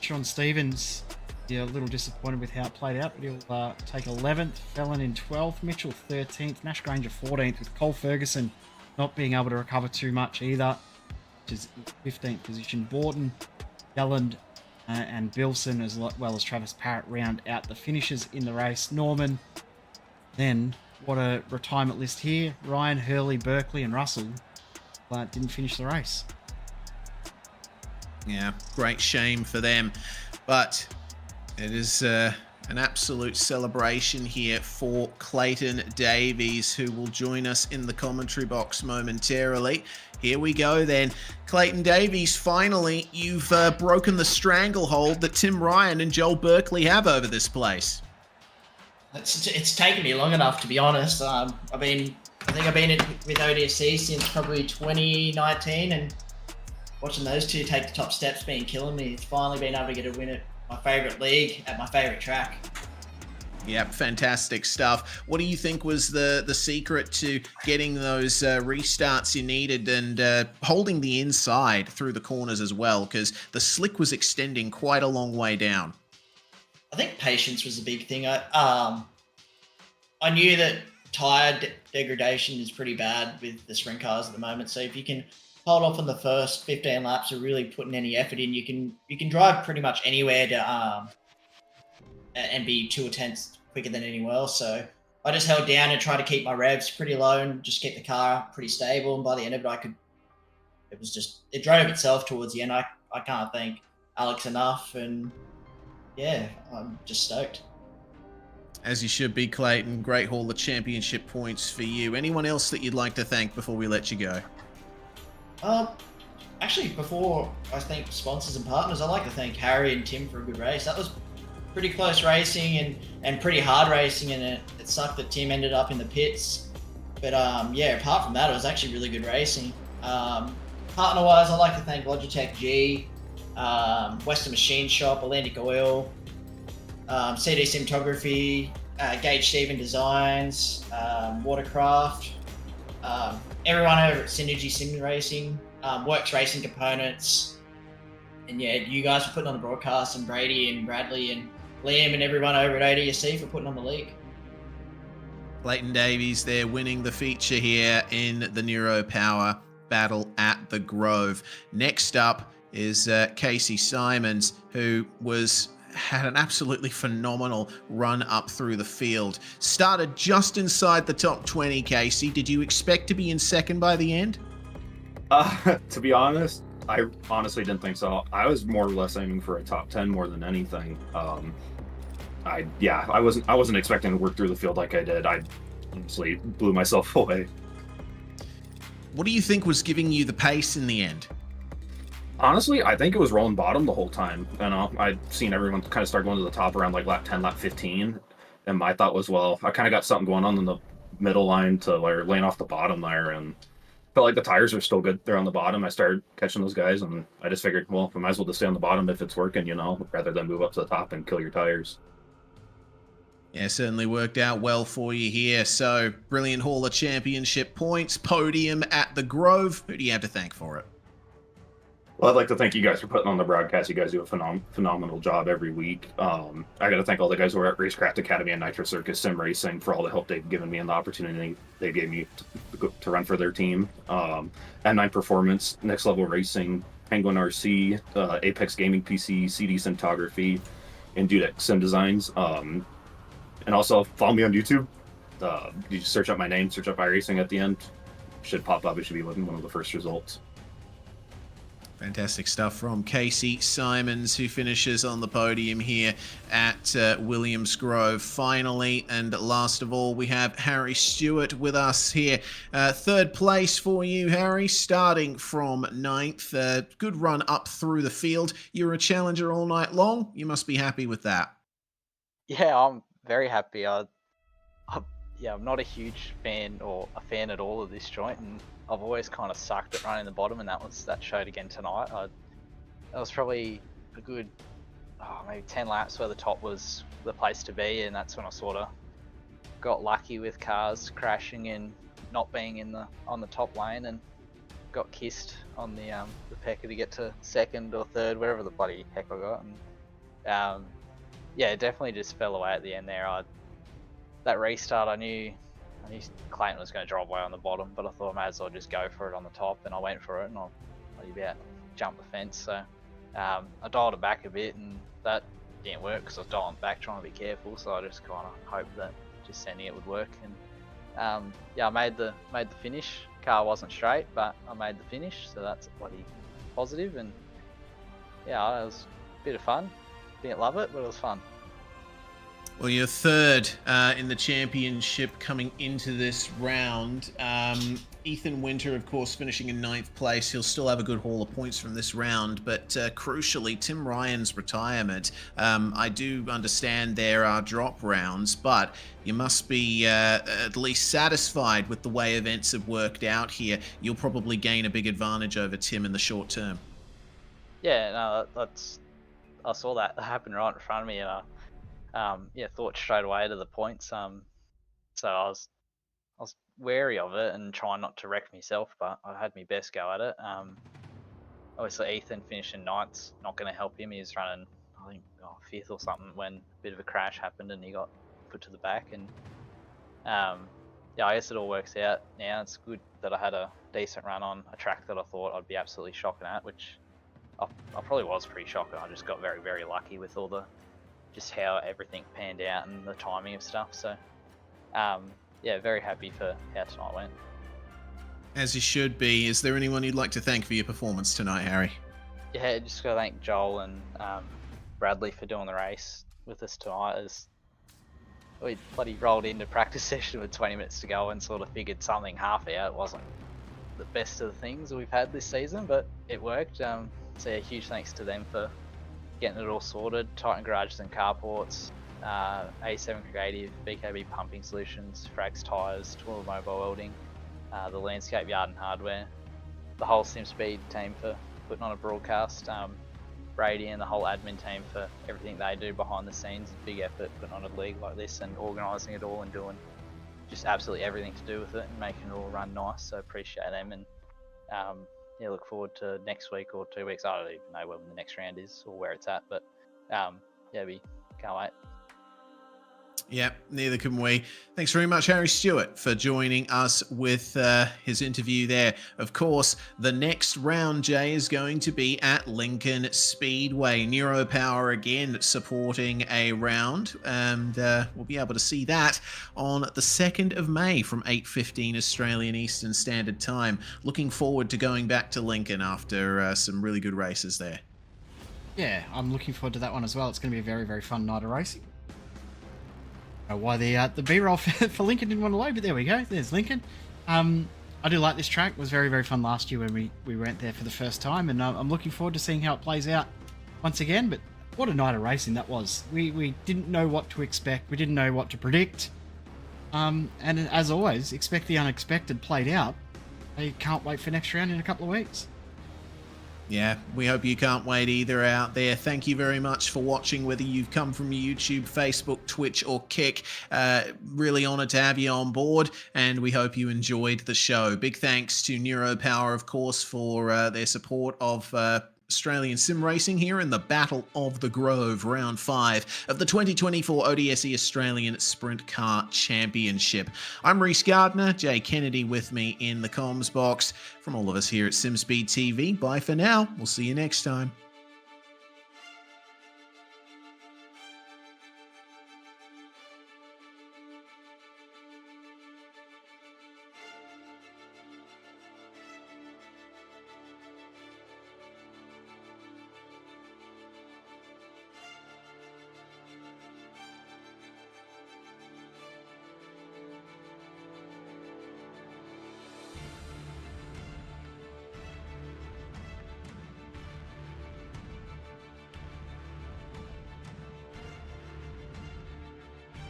Sean Stevens, yeah, a little disappointed with how it played out, but he'll take 11th. Fallon in 12th. Mitchell 13th. Nash Granger 14th, with Cole Ferguson not being able to recover too much either, which is 15th position. Borden, Galland, and Bilson, as well as Travis Parrott, round out the finishers in the race. Norman, then what a retirement list here. Ryan, Hurley, Berkeley, and Russell didn't finish the race. Yeah, great shame for them. But it is an absolute celebration here for Clayton Davies, who will join us in the commentary box momentarily. Here we go then. Clayton Davies, finally, you've broken the stranglehold that Tim Ryan and Joel Berkeley have over this place. It's taken me long enough, to be honest. I think I've been with ODSE since probably 2019, and watching those two take the top steps been killing me. It's finally been able to get a win at my favourite league, at my favourite track. Yep, fantastic stuff. What do you think was the secret to getting those restarts you needed and holding the inside through the corners as well? Because the slick was extending quite a long way down. I think patience was a big thing. I knew that tyre degradation is pretty bad with the sprint cars at the moment. So if you can hold off on the first 15 laps of really putting any effort in, you can drive pretty much anywhere to and be 2/10 quicker than anywhere else. So I just held down and tried to keep my revs pretty low and just keep the car pretty stable. And by the end of it, it drove itself towards the end. I can't thank Alex enough, and yeah, I'm just stoked. As you should be, Clayton. Great haul of championship points for you. Anyone else that you'd like to thank before we let you go? Actually, before I thank sponsors and partners, I'd like to thank Harry and Tim for a good race. That was pretty close racing and pretty hard racing, and it sucked that Tim ended up in the pits. But yeah, apart from that, it was actually really good racing. Partner-wise, I'd like to thank Logitech G, Western Machine Shop, Atlantic Oil, CD Cinematography, Gage Stephen Designs, Watercraft, everyone over at Synergy Sim Racing, Works Racing Components, and yeah, you guys for putting on the broadcast, and Brady and Bradley and Liam and everyone over at ODSE for putting on the league. Clayton Davies there winning the feature here in the Neuropower battle at the Grove. Next up is Casey Simons, who had an absolutely phenomenal run up through the field. Started just inside the top 20, Casey. Did you expect to be in second by the end? To be honest, I honestly didn't think so. I was more or less aiming for a top 10 more than anything. I wasn't expecting to work through the field like I did. I honestly blew myself away. What do you think was giving you the pace in the end? Honestly, I think it was rolling bottom the whole time. I'd seen everyone kind of start going to the top around like lap 10, lap 15. And my thought was, well, I kind of got something going on in the middle line to like laying off the bottom there, and felt like the tires are still good there on the bottom. I started catching those guys, and I just figured, well, we might as well just stay on the bottom if it's working, rather than move up to the top and kill your tires. Yeah, certainly worked out well for you here. So, brilliant haul of championship points, podium at the Grove. Who do you have to thank for it? Well, I'd like to thank you guys for putting on the broadcast. You guys do a phenomenal job every week. I got to thank all the guys who are at Racecraft Academy and Nitro Circus Sim Racing for all the help they've given me and the opportunity they gave me to run for their team. M9 Performance, Next Level Racing, Penguin RC, Apex Gaming PC, CD Cinematography, and Dudek Sim Designs. And also follow me on YouTube. You just search up my name, search up iRacing at the end. Should pop up. It should be one of the first results. Fantastic stuff from Casey Simons, who finishes on the podium here at Williams Grove. Finally, and last of all, we have Harry Stewart with us here. Third place for you, Harry, starting from 9th. Good run up through the field. You were a challenger all night long. You must be happy with that. Yeah, I'm very happy. I'm not a huge fan or a fan at all of this joint, and I've always kind of sucked at running the bottom, and that showed again tonight. that was probably a good maybe 10 laps where the top was the place to be, and that's when I sort of got lucky with cars crashing and not being on the top lane, and got kissed on the pecker to get to second or third, wherever the bloody heck I got. And yeah, it definitely just fell away at the end there. That restart, I knew Clayton was going to drive away on the bottom, but I thought I may as well just go for it on the top, and I went for it, and I about jumped the fence. So I dialed it back a bit, and that didn't work because I was dialing back trying to be careful. So I just kind of hoped that just sending it would work. And yeah, I made the finish. Car wasn't straight, but I made the finish, so that's bloody positive. And yeah, it was a bit of fun. Didn't love it, but it was fun. Well, you're third in the championship coming into this round. Ethan Winter, of course, finishing in 9th place. He'll still have a good haul of points from this round, but crucially, Tim Ryan's retirement. I do understand there are drop rounds, but you must be at least satisfied with the way events have worked out here. You'll probably gain a big advantage over Tim in the short term. Yeah, no, I saw that happen right in front of me, and yeah, thought straight away to the points. So I was wary of it and trying not to wreck myself, but I had my best go at it. Obviously Ethan finished in 9th, not going to help him. He was running, I think, 5th or something when a bit of a crash happened and he got put to the back. And yeah, I guess it all works out now. It's good that I had a decent run on a track that I thought I'd be absolutely shocking at, which I probably was pretty shocking. I just got very, very lucky with all the just how everything panned out and the timing of stuff. So yeah, very happy for how tonight went. As you should be. Is there anyone you'd like to thank for your performance tonight, Harry? Yeah, just gotta thank Joel and Bradley for doing the race with us tonight. As we bloody rolled into practice session with 20 minutes to go and sort of figured something half out. It wasn't the best of the things we've had this season, but it worked. So yeah, huge thanks to them for getting it all sorted. Titan Garages and Carports, A7 Creative, BKB Pumping Solutions, Frags Tyres, Tooler Mobile Welding, the Landscape Yard and Hardware, the whole SimSpeed team for putting on a broadcast, Brady and the whole admin team for everything they do behind the scenes. Big effort putting on a league like this and organising it all and doing just absolutely everything to do with it and making it all run nice. So appreciate them, and yeah, look forward to next week or 2 weeks. I don't even know when the next round is or where it's at, but yeah, we can't wait. Yep, neither can we. Thanks very much, Harry Stewart, for joining us with his interview there. Of course, the next round, Jay, is going to be at Lincoln Speedway. Neuropower again supporting a round, and we'll be able to see that on the 2nd of May from 8:15 Australian Eastern Standard Time. Looking forward to going back to Lincoln after some really good races there. Yeah, I'm looking forward to that one as well. It's going to be a very, very fun night of racing. Why the B-roll for Lincoln didn't want to load, but there we go. There's Lincoln. I do like this track. It was very, very fun last year when we went there for the first time, and I'm looking forward to seeing how it plays out once again. But what a night of racing that was. We didn't know what to expect. We didn't know what to predict. And as always, expect the unexpected played out. I can't wait for next round in a couple of weeks. Yeah, we hope you can't wait either out there. Thank you very much for watching, whether you've come from YouTube, Facebook, Twitch, or Kick. Really honoured to have you on board, and we hope you enjoyed the show. Big thanks to Neuropower, of course, for their support of Australian sim racing here in the Battle of the Grove, round 5 of the 2024 ODSE Australian Sprintcar Championship. I'm Reese Gardner, Jay Kennedy with me in the comms box. From all of us here at SimSpeed TV, bye for now. We'll see you next time.